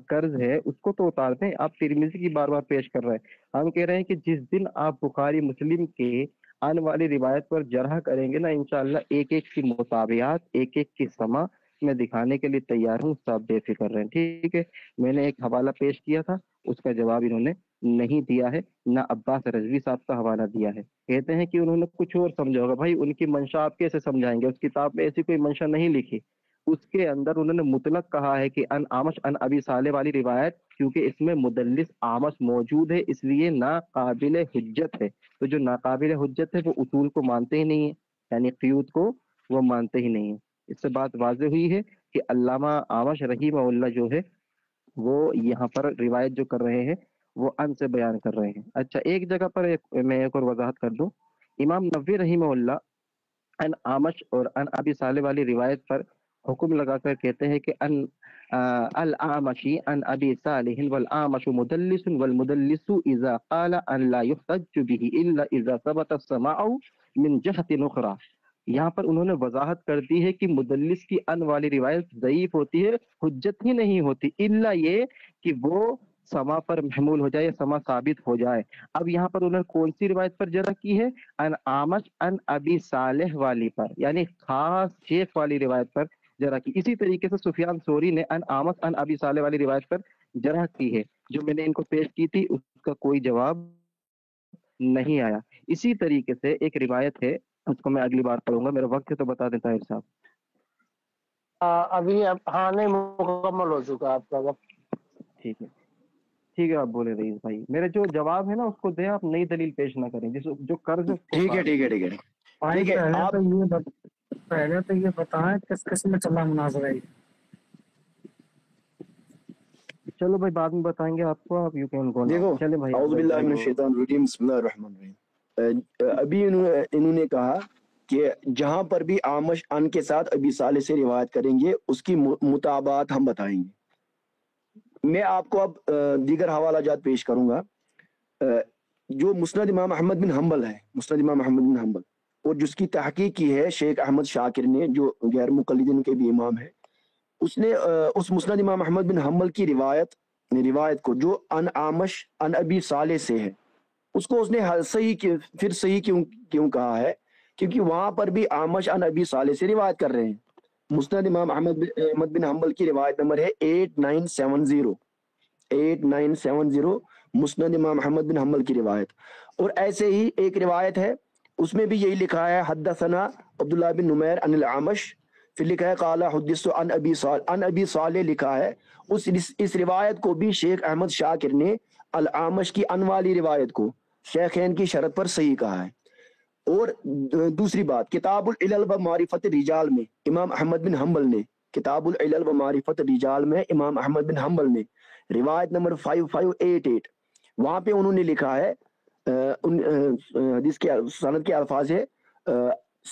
قرض ہے اس کو تو اتار دیں، آپ ترمذی کی بار بار پیش کر رہے ہیں۔ ہم کہہ رہے ہیں کہ جس دن آپ بخاری مسلم کے آنے والی روایت پر جرح کریں گے نا، انشاءاللہ ایک ایک کی مطابعات، ایک ایک کی سما میں دکھانے کے لیے تیار ہوں، صاحب بے فکر رہیں، ٹھیک ہے۔ میں نے ایک حوالہ پیش کیا تھا، اس کا جواب انہوں نے نہیں دیا ہے، نہ عباس رضوی صاحب کا حوالہ دیا ہے۔ کہتے ہیں کہ انہوں نے کچھ اور سمجھا ہوگا، بھائی ان کی منشا آپ کیسے سمجھائیں گے؟ اس کتاب میں ایسی کوئی منشا نہیں لکھی، اس کے اندر انہوں نے مطلق کہا ہے کہ ان آمش ان ابی صالح والی روایت، کیونکہ اس میں مدلس آمش موجود ہے اس لیے ناقابل حجت ہے۔ تو جو ناقابل حجت ہے وہ اصول کو مانتے ہی نہیں ہے، یعنی قیود کو وہ مانتے ہی نہیں ہیں۔ اس سے بات واضح ہوئی ہے کہ علامہ آمش رحمہ اللہ جو ہے وہ یہاں پر روایت جو کر رہے ہیں وہ ان سے بیان کر رہے ہیں۔ اچھا، ایک جگہ پر میں ایک اور وضاحت کر دوں، امام نووی رحمہ اللہ ان آمش اور ان ابی صالح والی روایت پر حکم لگا کر کہتے ہیں کہ ان الاعمشی ان ابی صالح والآمش مدلس والمدلس اذا قال ان لا يحتج به الا اذا ثبت السماع من جهة اخرى۔ یہاں پر انہوں نے وضاحت کر دی ہے کہ مدلس کی ان والی روایت ضعیف ہوتی ہے، حجت ہی نہیں ہوتی، الا یہ کہ وہ سما پر محمول ہو جائے، سما ثابت ہو جائے۔ اب یہاں پر انہوں نے کون سی روایت پر جرح کی ہے؟ ان آمش ان ابی صالح والی پر، یعنی خاص شیخ والی روایت پر جرح کی۔ اسی طریقے سے سفیان ثوری نے ان آمش ان ابی صالح والی روایت پر جرح کی ہے، جو میں نے ان کو پیش کی تھی، اس کا کوئی جواب نہیں آیا۔ اسی طریقے سے ایک روایت ہے، اس کو میں اگلی بار پڑھوں گا، میرا وقت ہے تو بتا دیں طاہر صاحب۔ ابھی ہاں نہیں مکمل ہو چکا آپ کا وقت۔ ٹھیک ہے ٹھیک ہے، آپ بولے رئیس بھائی، میرے جو جواب ہے نا اس کو دیں، آپ نئی دلیل پیش نہ کریں، جس جو قرض ہے ٹھیک ہے ٹھیک ہے ٹھیک ہے ٹھیک ہے۔ آپ پہلے تو یہ بتائیں کس قسم میں چلا مناظرہ ہے؟ چلو بھائی بعد میں بتائیں گے آپ کو، آپ یو کین گو۔ دیکھو، چلے بھائی، اعوذ باللہ من الشیطان الرجیم، بسم اللہ الرحمن الرحیم۔ ابھی انہوں نے کہا کہ جہاں پر بھی آمش ان کے ساتھ ابی صالح سے روایت کریں گے اس کی مطابعات ہم بتائیں گے۔ میں آپ کو اب دیگر حوالہ جات پیش کروں گا۔ جو مسند امام احمد بن حنبل ہے، مسند امام احمد بن حنبل، اور جس کی تحقیق کی ہے شیخ احمد شاکر نے، جو غیر مقلدین کے بھی امام ہے، اس نے اس مسند امام احمد بن حنبل کی روایت کو جو ان آمش ان ابی صالح سے ہے، اس کو اس نے صحیح کیوں کہا ہے؟ کیونکہ وہاں پر بھی آمش ان ابی صالح سے روایت کر رہے ہیں۔ مسند امام احمد بن حنبل کی روایت نمبر ہے 8970 مسند امام احمد بن حنبل کی روایت۔ اور ایسے ہی ایک روایت ہے، اس میں بھی یہی لکھا ہے حدثنا عبداللہ بن نمیر عن العامش، پھر لکھا ہے قال حدثت عن ابی صالح لکھا ہے۔ اس روایت کو بھی شیخ احمد شاکر نے العامش کی ان والی روایت کو شیخین کی شرط پر صحیح کہا ہے۔ اور دوسری بات، کتاب العلل و معرفت الرجال میں امام احمد بن حنبل نے، کتاب العلل و معرفت الرجال میں امام احمد بن حنبل نے روایت نمبر 5588، وہاں پہ انہوں نے لکھا ہے، حدیث کے سند کے الفاظ ہے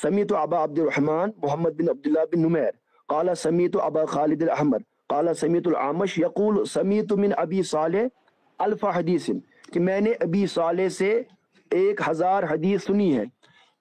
سمیت ابا عبد الرحمن محمد بن عبداللہ بن نمیر قال سمیت ابا خالد الاحمر قال سمیت العامش یقول سمیت من ابی صالح अल्फ हदीस, कि मैंने अबी साले से 1000 हदीस सुनी है।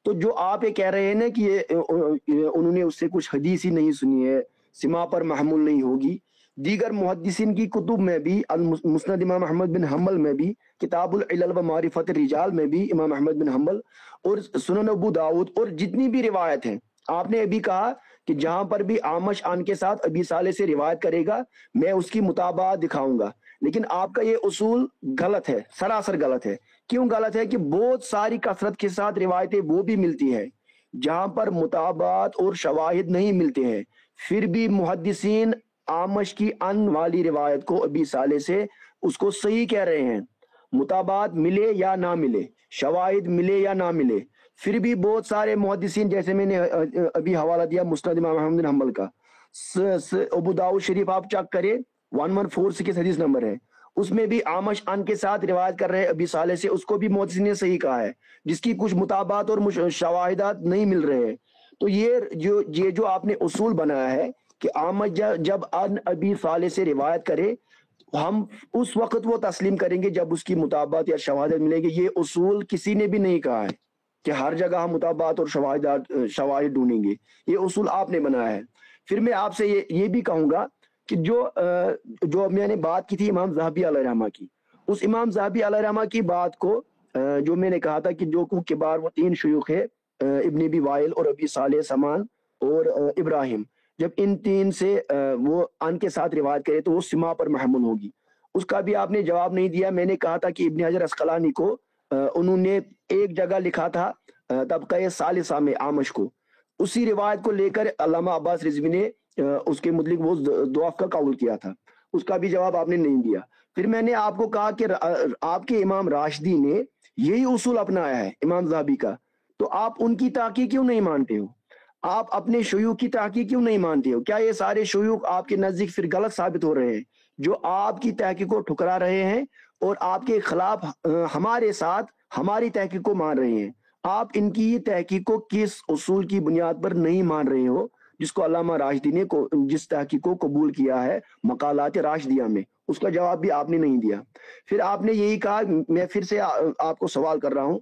तो जो आप ये कह रहे हैं ना कि ये उन्होंने उससे कुछ हदीस ही नहीं सुनी है, सिमा पर महमूल नहीं होगी। दीगर मुहद्दिसीन की कुतुब में भी, मुस्नद इमाम अहमद बिन हम्बल में भी, किताबुल इलल व मारिफत रिजाल में भी इमाम अहमद बिन हम्बल, और सुनन अबू दाऊद, और जितनी भी रिवायत है, आपने अभी कहा कि जहां पर भी आमश आन के साथ अबी साले से रिवायत करेगा मैं उसकी मुताबात दिखाऊंगा। लेकिन आपका ये उसूल गलत है, सरासर गलत है। क्यों गलत है? कि बहुत सारी कसरत के साथ रिवायतें वो भी मिलती है जहां पर मुताबात और शवाहिद नहीं मिलते हैं, फिर भी मुहद्दिसीन आमश की अन वाली रिवायत को अबी साले से उसको सही कह रहे हैं। मुताबात मिले या ना मिले, शवाहिद मिले या ना मिले, फिर भी बहुत सारे मुहद्दिसीन, जैसे मैंने अभी हवाला दिया मुस्नद इमाम अहमद बिन हम्बल का, अबू दाऊद शरीफ आप चेक करें 1146 हदीस नंबर है, उसमें भी आमश अन के साथ रिवायत कर रहे हैं अबी साले से, उसको भी मुहद्दिसीन ने सही कहा है, जिसकी कुछ मुताबात और शवाहिदात नहीं मिल रहे हैं। तो ये जो आपने उसूल बनाया है कि आमश जब अन अबी साले से रिवायत करे, हम उस वक्त वो तस्लीम करेंगे जब उसकी मुताबात या शवाहिद मिलेंगे। ये उसूल किसी ने भी नहीं कहा है कि हर जगह हम मुताबात और शवाहिद ढूंढेंगे, ये उसूल आपने बनाया है। फिर मैं आपसे ये भी कहूंगा कि जो मैंने बात की थी इमाम ज़हाबी अलैहिर्रहमा की, उस इमाम ज़हाबी अलैहिर्रहमा की बात को जो मैंने कहा था कि जो किबार वो 3 शयूख है, इब्न अबी वाइल और अबी साले समान और इब्राहिम, जब इन 3 से वो अन के साथ रिवायत करे तो वो सिमा पर महमूल होगी। उसका भी आपने जवाब नहीं दिया। मैंने कहा था कि इब्न हजर अस्कलानी को उन्होंने एक जगह लिखा था तबक़ा सालिसा में आमश को, उसी रिवायत को लेकर अल्लामा अब्बास रिजवी ने उसके मुतलिक वो दुआफ का कौल किया था, उसका भी जवाब आपने नहीं दिया। फिर मैंने आपको कहा कि आपके इमाम राशिदी ने यही उसूल अपनाया है इमाम ज़हाबी का, तो आप उनकी ताक़ी क्यों नहीं मानते हो? आप अपने शयूख की ताक़ी क्यों नहीं मानते हो? क्या ये सारे शयूख आपके नज़दीक फिर गलत साबित हो रहे हैं, जो आपकी तहकीक को ठुकरा रहे हैं और आपके खिलाफ हमारे साथ हमारी तहकीक को मान रहे हैं? आप इनकी तहकीक को किस उसूल की बुनियाद पर नहीं मान रहे हो, जिसको अल्लामा राशिदी ने जिस तहकीक को कबूल किया है मकालात राशिदिया में? उसका जवाब भी आपने नहीं दिया। फिर आपने यही कहा, मैं फिर से आपको सवाल कर रहा हूं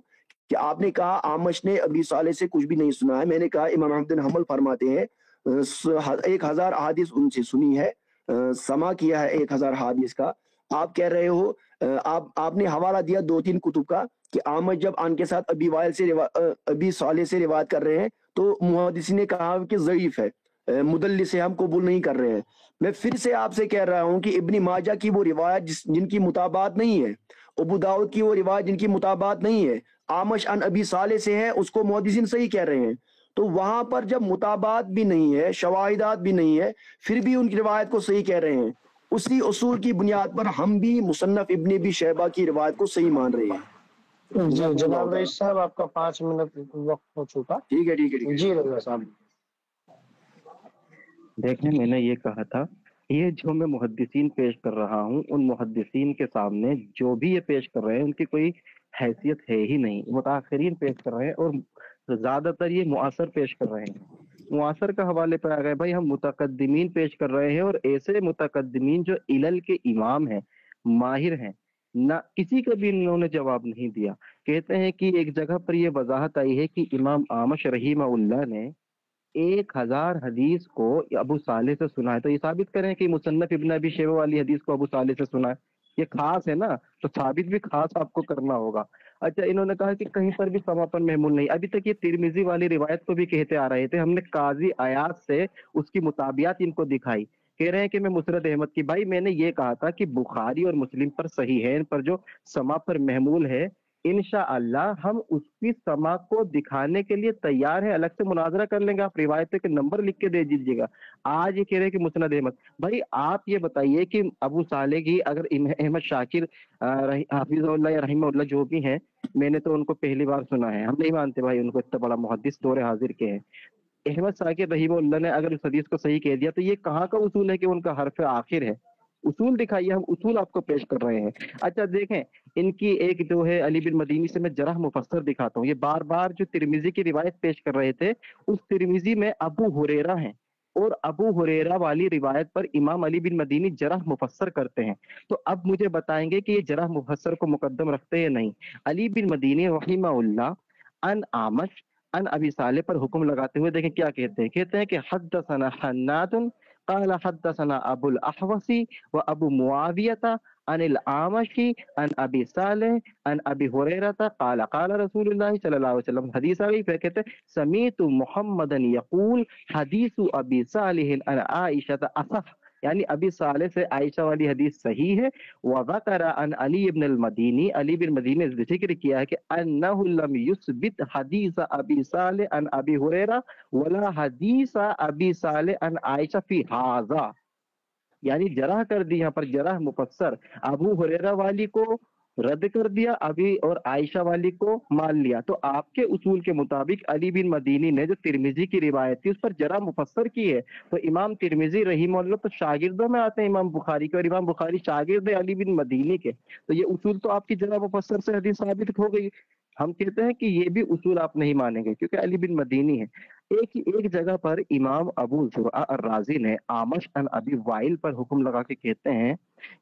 कि आपने कहा आमश ने अबी साले से कुछ भी नहीं सुना है। मैंने कहा इमाम अहमद बिन हम्बल फरमाते हैं 1000 अहादीस उनसे सुनी है, समा किया है 1000 अहादीस का। आप कह रहे हो, आपने हवाला दिया 2-3 कुतुब का कि आमश जब अन के साथ अबी साले से रिवायत कर रहे हैं तो मुहद्दिसीन ने कहा कि ज़ईफ है, मुदल्लिस से हम कबूल नहीं कर रहे हैं। मैं फिर से आपसे कह रहा हूं कि इब्न माजा की वो रिवायत जिनकी मुताबात नहीं है, अबू दाऊद की वो रिवायत जिनकी मुताबात नहीं है, आमश अन अबी साले से है, उसको मुहद्दिसीन सही कह रहे हैं। तो वहां पर जब मुताबात भी नहीं है, शवाहिदात भी नहीं है, फिर भी उनकी रिवायत को सही कह रहे हैं, उसी उसूल की बुनियाद पर हम भी मुसन्नफ इब्न अबी शैबा की रिवायत को सही मान रहे हैं। जी जनाब रईस साहब, आपका 5 मिनट वक्त हो चुका। ठीक है जी रईस साहब। देखने मैंने ये कहा था, ये जो मैं मुहद्दिसीन पेश कर रहा हूँ, उन मुहद्दिसीन के सामने जो भी ये पेश कर रहे हैं उनकी कोई हैसियत है ही नहीं। मुताखिरीन पेश कर रहे हैं और ज्यादातर ये मुआसर पेश कर रहे हैं। मुआसर का हवाले पर आ गए भाई, हम मुतकद्दिमीन पेश कर रहे हैं, और ऐसे मुतकद्दिमीन जो इलल के इमाम हैं, माहिर हैं, ना किसी का भी इन्होंने जवाब नहीं दिया। कहते हैं कि एक जगह पर ये वजाहत आई है कि इमाम आमश रहीमहुल्लाह ने 1000 हदीस को अबू साले से सुना है। तो ये साबित करें कि मुसन्नफ इब्न अबी शैबा वाली हदीस को अबू साले से सुना है, ये खास है ना, तो साबित भी खास आपको करना होगा। अच्छा, इन्होंने कहा कि कहीं पर भी समा पर महमूल नहीं। अभी तक ये तिरमिजी वाली रिवायत को भी कहते आ रहे थे, हमने काजी आयात से उसकी मुताबियात इनको दिखाई। कह रहे हैं कि मैं मुसरत अहमद की, भाई मैंने ये कहा था कि बुखारी और मुस्लिम पर सही है, इन पर जो समा पर महमूल है इंशाअल्लाह हम उसकी समा को दिखाने के लिए तैयार है, अलग से मुनाजरा कर लेंगे। आप रिवायतों के नंबर लिख के दे दीजिएगा। आज ये कह रहे हैं कि मुस्नद अहमद, भाई आप ये बताइए कि अबू साले की अगर अहमद शाकिर हाफिज़ुल्लाह या रहीमहुल्लाह जो भी हैं, मैंने तो उनको पहली बार सुना है, हम नहीं मानते भाई उनको इतना बड़ा मुहद्दिस दौर हाजिर के हैं। अहमद शाकिर रहीमहुल्लाह ने अगर उस हदीस को सही कह दिया तो ये कहाँ का उसूल है कि उनका हर्फ आखिर है? उसूल दिखाइए, हम उसूल आपको पेश कर रहे हैं। अच्छा देखें, इनकी एक जो है अली बिन मदीनी से मैं जरह मुफस्सर दिखाता हूँ। ये बार बार जो तिरमिजी की रिवायत पेश कर रहे थे, उस तिरमिजी में अबू हुरैरा हैं, اور ابو ہریرہ والی روایت پر امام علی بن مدینی جرح مفسر کرتے ہیں. تو اب مجھے بتائیں گے کہ یہ جرح مفسر کو مقدم رکھتے ہیں یا نہیں. علی بن مدینی رحمہ اللہ ان آمش ان ابی صالح پر حکم لگاتے ہوئے دیکھیں کیا کہتے ہیں. کہتے ہیں کہ حدثنا حناد قال حدثنا ابو الاحوص و ابو معاویہ عن العامش عن ابی صالح عن ابی ہریرہ قال قال رسول اللہ صلی اللہ علیہ وسلم. حدیث آ گئی. پھر کہتے ہیں سمیت محمدا یقول حدیث ابی صالح عن عائشہ اصح، یعنی ابی صالح سے عائشہ والی حدیث صحیح ہے. وذکر عن علی بن المدینی، علی بن مدینی نے ذکر کیا ہے کہ انہ لم یثبت حدیث ابی صالح عن ابی ہریرہ ولا حدیث ابی صالح عن عائشہ فی ھذا، یعنی جرح کر دی. یہاں پر جرح مفسر ابو ہریرہ والی کو رد کر دیا، ابھی اور عائشہ والی کو مان لیا. تو آپ کے اصول کے مطابق علی بن مدینی نے جو ترمذی کی روایت تھی اس پر جرح مفسر کی ہے. تو امام ترمذی رحمہ اللہ تو شاگردوں میں آتے ہیں امام بخاری کے، اور امام بخاری شاگرد ہے علی بن مدینی کے. تو یہ اصول تو آپ کی جرح مفسر سے حدیث ثابت ہو گئی. ہم کہتے ہیں کہ یہ بھی اصول آپ نہیں مانیں گے کیونکہ علی بن مدینی ہے. ایک جگہ پر امام ابو زرعہ الرازی نے آمش عن ابی وائل پر حکم لگا کے کہتے ہیں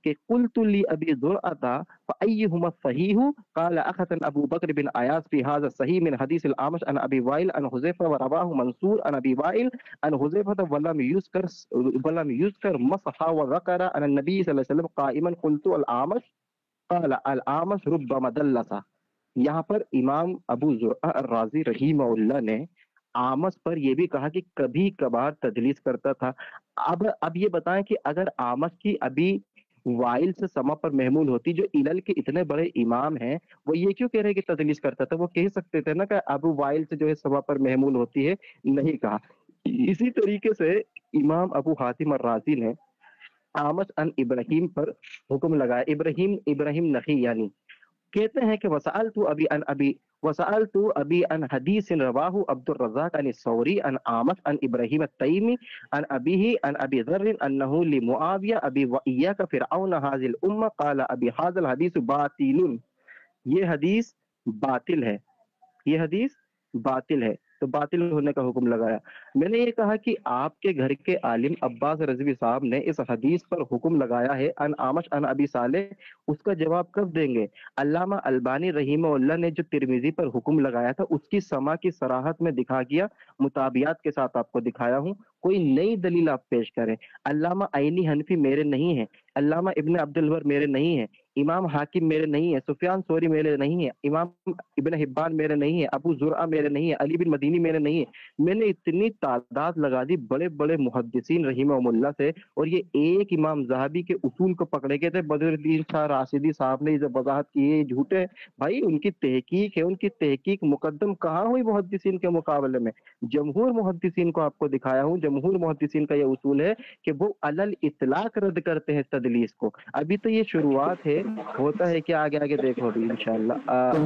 کہ قلت لی ابی زرعہ فأيهما الصحيح قال أخذنا أبو بكر بن عياض في هذا الصحيح من حديث الأعمش عن أبي وائل عن حذيفة ورواه منصور عن أبي وائل عن حذيفة ولم يذكر مصحا وذكر عن النبي صلى الله عليه وسلم قائما قلت الأعمش قال الأعمش ربما دلس. یہاں پر امام ابو زرعہ الرازی رحمہ اللہ نے آمش پر یہ بھی کہا کہ کبھی کبھار تدلیس کرتا تھا. اب یہ بتائیں کہ اگر آمش کی ابھی وائل سے سما پر محمول ہوتی، جو علل کے اتنے بڑے امام ہیں، وہ یہ کیوں کہہ رہے کہ تدلیس کرتا تھا؟ وہ کہہ سکتے تھے نا کہ ابو وائل سے جو ہے سما پر محمول ہوتی ہے، نہیں کہا. اسی طریقے سے امام ابو حاتم الرازی نے آمش عن ابراہیم پر حکم لگایا. ابراہیم نخی یعنی کہتے ہیں کہ وسألت ابی عن حدیث رواہ عبد الرزاق عن الثوری عن آمش عن ابراہیم التیمی عن ابیہ عن ابی ذر انہ لمعاویہ ابی وإیاک فرعون هذه الامہ قال ابی هذا الحدیث باطل. یہ حدیث باطل ہے، یہ حدیث باطل ہے. تو باطل ہونے کا حکم لگایا. میں نے یہ کہا کہ آپ کے گھر کے عالم عباس رضوی صاحب نے اس حدیث پر حکم لگایا ہے ان آمش ان ابی صالح، اس کا جواب کب دیں گے؟ علامہ البانی رحمہ اللہ نے جو ترمذی پر حکم لگایا تھا اس کی سما کی صراحت میں دکھا گیا، مطابعات کے ساتھ آپ کو دکھایا ہوں. کوئی نئی دلیل آپ پیش کریں. علامہ عینی حنفی میرے نہیں ہیں، علامہ ابن عبد البر میرے نہیں ہیں، امام حاکم میرے نہیں ہیں، سفیان ثوری میرے نہیں ہیں، امام ابن حبان میرے نہیں ہیں، ابو زرعہ میرے نہیں ہیں، علی بن مدینی میرے نہیں ہیں. میں نے اتنی تعداد لگا دی بڑے بڑے محدثین رحمہ اللہ سے، اور یہ ایک امام ذہبی کے اصول کو پکڑے گئے تھے. بدر الدین شاہ راشدی صاحب نے یہ وضاحت کی ہے جھوٹے بھائی، ان کی تحقیق ہے، ان کی تحقیق مقدم کہاں ہوئی محدثین کے مقابلے میں؟ جمہور محدثین کو آپ کو دکھایا ہوں. جمہور محدثین کا یہ اصول ہے کہ وہ علل اطلاق رد کرتے ہیں تدلیس کو. ابھی تو یہ شروعات ہے، ہوتا ہے کہ آگے آگے دیکھو بھی انشاءاللہ.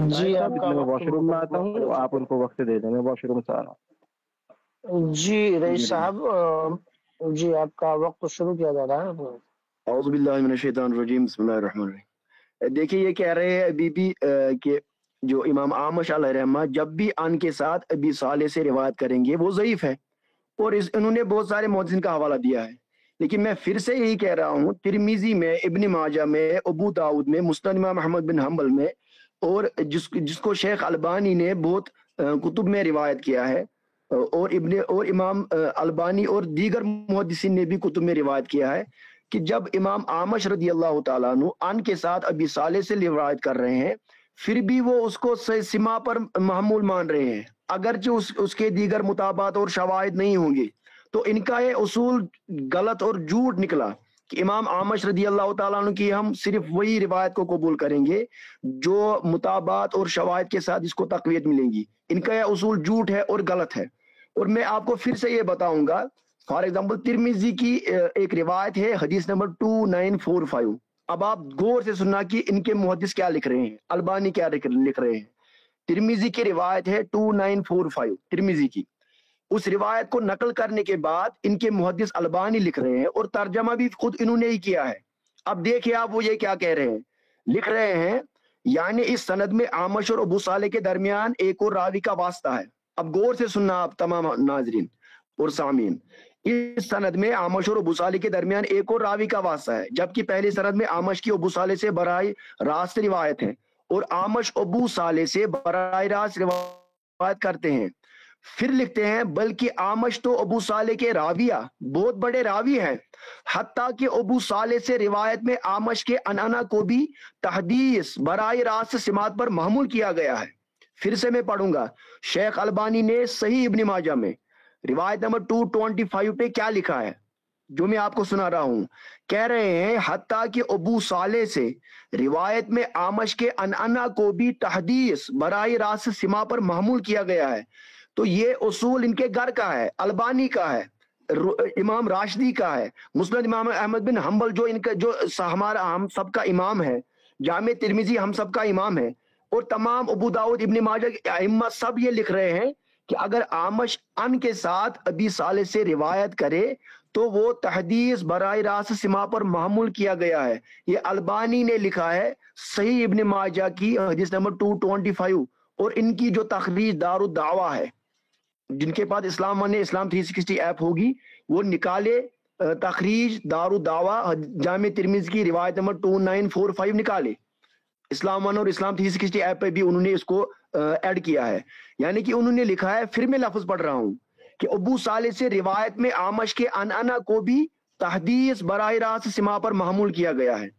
جی آپ کا میں واش روم میں آتا ہوں، آپ ان کو وقت دے دیں. میں واش روم سے آ رہا ہوں. جی رئیس صاحب، جی آپ کا وقت شروع کیا جا رہا ہے. اعوذ باللہ من الشیطان الرجیم، بسم اللہ الرحمن الرحیم. دیکھیے یہ کہہ رہے ہیں ابھی بھی کہ جو امام آمش علیہ رحمہ جب بھی ان کے ساتھ ابی صالح سے روایت کریں گے وہ ضعیف ہے، اور انہوں نے بہت سارے محدثین کا حوالہ دیا ہے. لیکن میں پھر سے یہی کہہ رہا ہوں، ترمذی میں، ابن ماجہ میں، ابو داؤد میں، مسند امام احمد بن حنبل میں، اور جس کو شیخ البانی نے بہت کتب میں روایت کیا ہے، اور امام البانی اور دیگر محدثین نے بھی کتب میں روایت کیا ہے کہ جب امام آمش رضی اللہ تعالیٰ عنہ ان کے ساتھ ابی صالح سے روایت کر رہے ہیں، پھر بھی وہ اس کو سما پر محمول مان رہے ہیں، اگرچہ اس کے دیگر مطابعات اور شواہد نہیں ہوں گے. تو ان کا یہ اصول غلط اور جھوٹ نکلا کہ امام آمش رضی اللہ تعالیٰ عنہ کی ہم صرف وہی روایت کو قبول کریں گے جو مطابعات اور شواہد کے ساتھ اس کو تقویت ملیں گی. ان کا یہ اصول جھوٹ ہے اور غلط ہے. اور میں آپ کو پھر سے یہ بتاؤں گا، فار ایگزامپل ترمذی کی ایک روایت ہے حدیث نمبر 2945. اب آپ غور سے سننا کہ ان کے محدث کیا لکھ رہے ہیں، البانی کیا لکھ رہے ہیں. ترمذی کی روایت ہے 2945 ترمذی کی. اس روایت کو نقل کرنے کے بعد ان کے محدث البانی لکھ رہے ہیں، اور ترجمہ بھی خود انہوں نے ہی کیا ہے. اب دیکھیں آپ وہ یہ کیا کہہ رہے ہیں، لکھ رہے ہیں یعنی اس سند میں آمش اور ابو صالح کے درمیان ایک اور راوی کا واسطہ ہے. اب غور سے سننا آپ تمام ناظرین اور سامعین، اس سند میں آمش اور ابو صالح کے درمیان ایک اور راوی کا واسطہ ہے، جبکہ پہلی سند میں آمش کی ابو صالح سے براہ راست روایت ہے اور آمش ابو صالح سے براہ راست روایت کرتے ہیں۔ پھر لکھتے ہیں بلکہ آمش تو ابو صالح کے راویہ بہت بڑے راوی ہیں، حتیٰ کہ ابو صالح سے روایت میں آمش کے انانا کو بھی تحدیث براہ راست سماعت پر محمول کیا گیا ہے۔ پھر سے میں پڑھوں گا، شیخ البانی نے صحیح ابن ماجہ میں روایت نمبر 225 پہ کیا لکھا ہے جو میں آپ کو سنا رہا ہوں، کہہ رہے ہیں حتیٰ کہ ابو صالح سے روایت میں آمش کے انانا کو بھی تحدیث براہ راست سماع پر محمول کیا گیا ہے۔ تو یہ اصول ان کے گھر کا ہے، البانی کا ہے، امام راشدی کا ہے، مسند امام احمد بن حنبل جو ان کا جو ہمارا ہم سب کا امام ہے، جامع ترمذی ہم سب کا امام ہے، اور تمام ابو داؤد ابن ماجہ کے ائمہ سب یہ لکھ رہے ہیں کہ اگر آمش ان کے ساتھ ابی صالح سے روایت کرے تو وہ تحدیث براہ راست سماع پر محمول کیا گیا ہے۔ یہ البانی نے لکھا ہے صحیح ابن ماجہ کی حدیث نمبر 225، اور ان کی جو تخریج دار الدعوہ ہے، جن کے پاس اسلام ون اسلام 360 ایپ ہوگی وہ نکالے، تخریج دار الدعوہ جامع ترمذی کی روایت نمبر 2945 نکالے، اسلام ون اور اسلام 360 ایپ پہ بھی انہوں نے اس کو ایڈ کیا ہے۔ یعنی کہ انہوں نے لکھا ہے، پھر میں لفظ پڑھ رہا ہوں، کہ ابو صالح سے روایت میں آمش کے انانا کو بھی تحدیث براہ راست سماع پر محمول کیا گیا ہے۔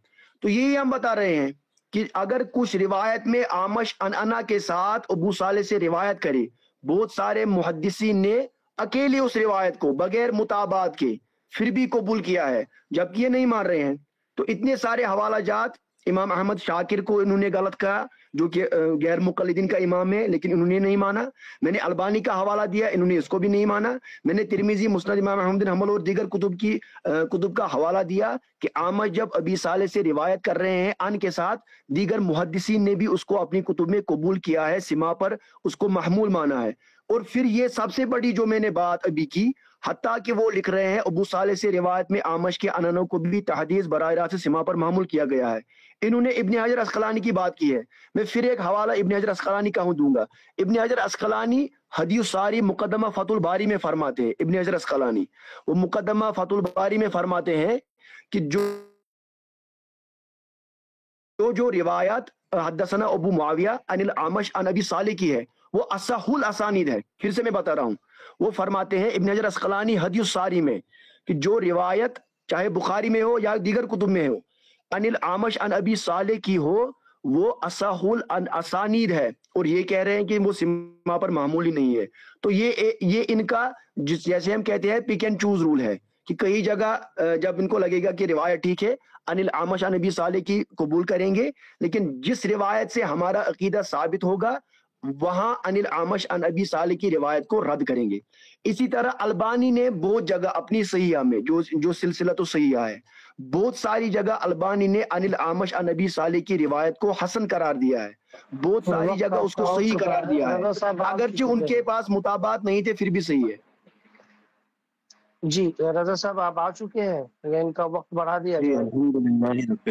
تو یہی ہم بتا رہے ہیں کہ اگر کچھ روایت میں آمش انانا کے ساتھ ابو صالح سے روایت کرے، بہت سارے محدثین نے اکیلے اس روایت کو بغیر متابعت کے پھر بھی قبول کیا ہے، جبکہ یہ نہیں مان رہے ہیں۔ تو اتنے سارے حوالہ جات، امام احمد شاکر کو انہوں نے غلط کہا جو کہ غیر مقلدین کا امام ہے، لیکن انہوں نے نہیں مانا۔ میں نے البانی کا حوالہ دیا، انہوں نے اس کو بھی نہیں مانا۔ میں نے ترمذی، مسند امام احمد بن حنبل اور دیگر کتب کا حوالہ دیا کہ آمش جب ابی صالح سے روایت کر رہے ہیں ان کے ساتھ، دیگر محدثین نے بھی اس کو اپنی کتب میں قبول کیا ہے، سماع پر اس کو محمول مانا ہے۔ اور پھر یہ سب سے بڑی جو میں نے بات ابھی کی، حتیٰ کہ وہ لکھ رہے ہیں ابو صالح سے روایت میں آمش کے انانوں کو بھی تحدیث براہ راست سماع پر محمول کیا گیا ہے۔ انہوں نے ابن حجر عسقلانی کی بات کی ہے۔ میں پھر ایک حوالہ ابن حجر عسقلانی کا دوں گا۔ ابن حجر عسقلانی ہدی الساری مقدمہ فتح الباری میں فرماتے ہیں، ابن حجر عسقلانی وہ مقدمہ فتح الباری میں فرماتے ہیں کہ جو روایت حدثنا ابو معاویہ عن الاعمش عن ابی صالح کی ہے وہ اصح الاسانید ہے۔ پھر سے میں بتا رہا ہوں، وہ فرماتے ہیں ابن حجر عسقلانی ہدی الساری میں کہ جو روایت چاہے بخاری میں ہو یا دیگر کتب میں ہو، عن الاعمش عن ابی صالح کی ہو، وہ اصح الاسانید ہے، اور یہ کہہ رہے ہیں کہ وہ سماع پر معمولی نہیں ہے۔ تو یہ ان کا جیسے ہم کہتے ہیں پک اینڈ چوز رول ہے کہ کئی جگہ جب ان کو لگے گا کہ روایت ٹھیک ہے، عن الاعمش عن ابی صالح کی قبول کریں گے، لیکن جس روایت سے ہمارا عقیدہ ثابت ہوگا وہاں عن الاعمش عن ابی صالح کی روایت کو رد کریں گے۔ اسی طرح البانی نے بہت جگہ اپنی صحیحہ میں جو سلسلہ تو صحیحہ ہے، بہت ساری جگہ البانی نے عن الاعمش عن ابی صالح کی روایت کو حسن قرار دیا ہے، بہت ساری جگہ اس کو صحیح قرار دیا ہے، اگرچہ ان کے پاس مطابعات نہیں تھے پھر بھی صحیح ہے۔ جی رضا صاحب آپ آ چکے ہیں، ان کا وقت بڑھا دیا الحمدللہ رب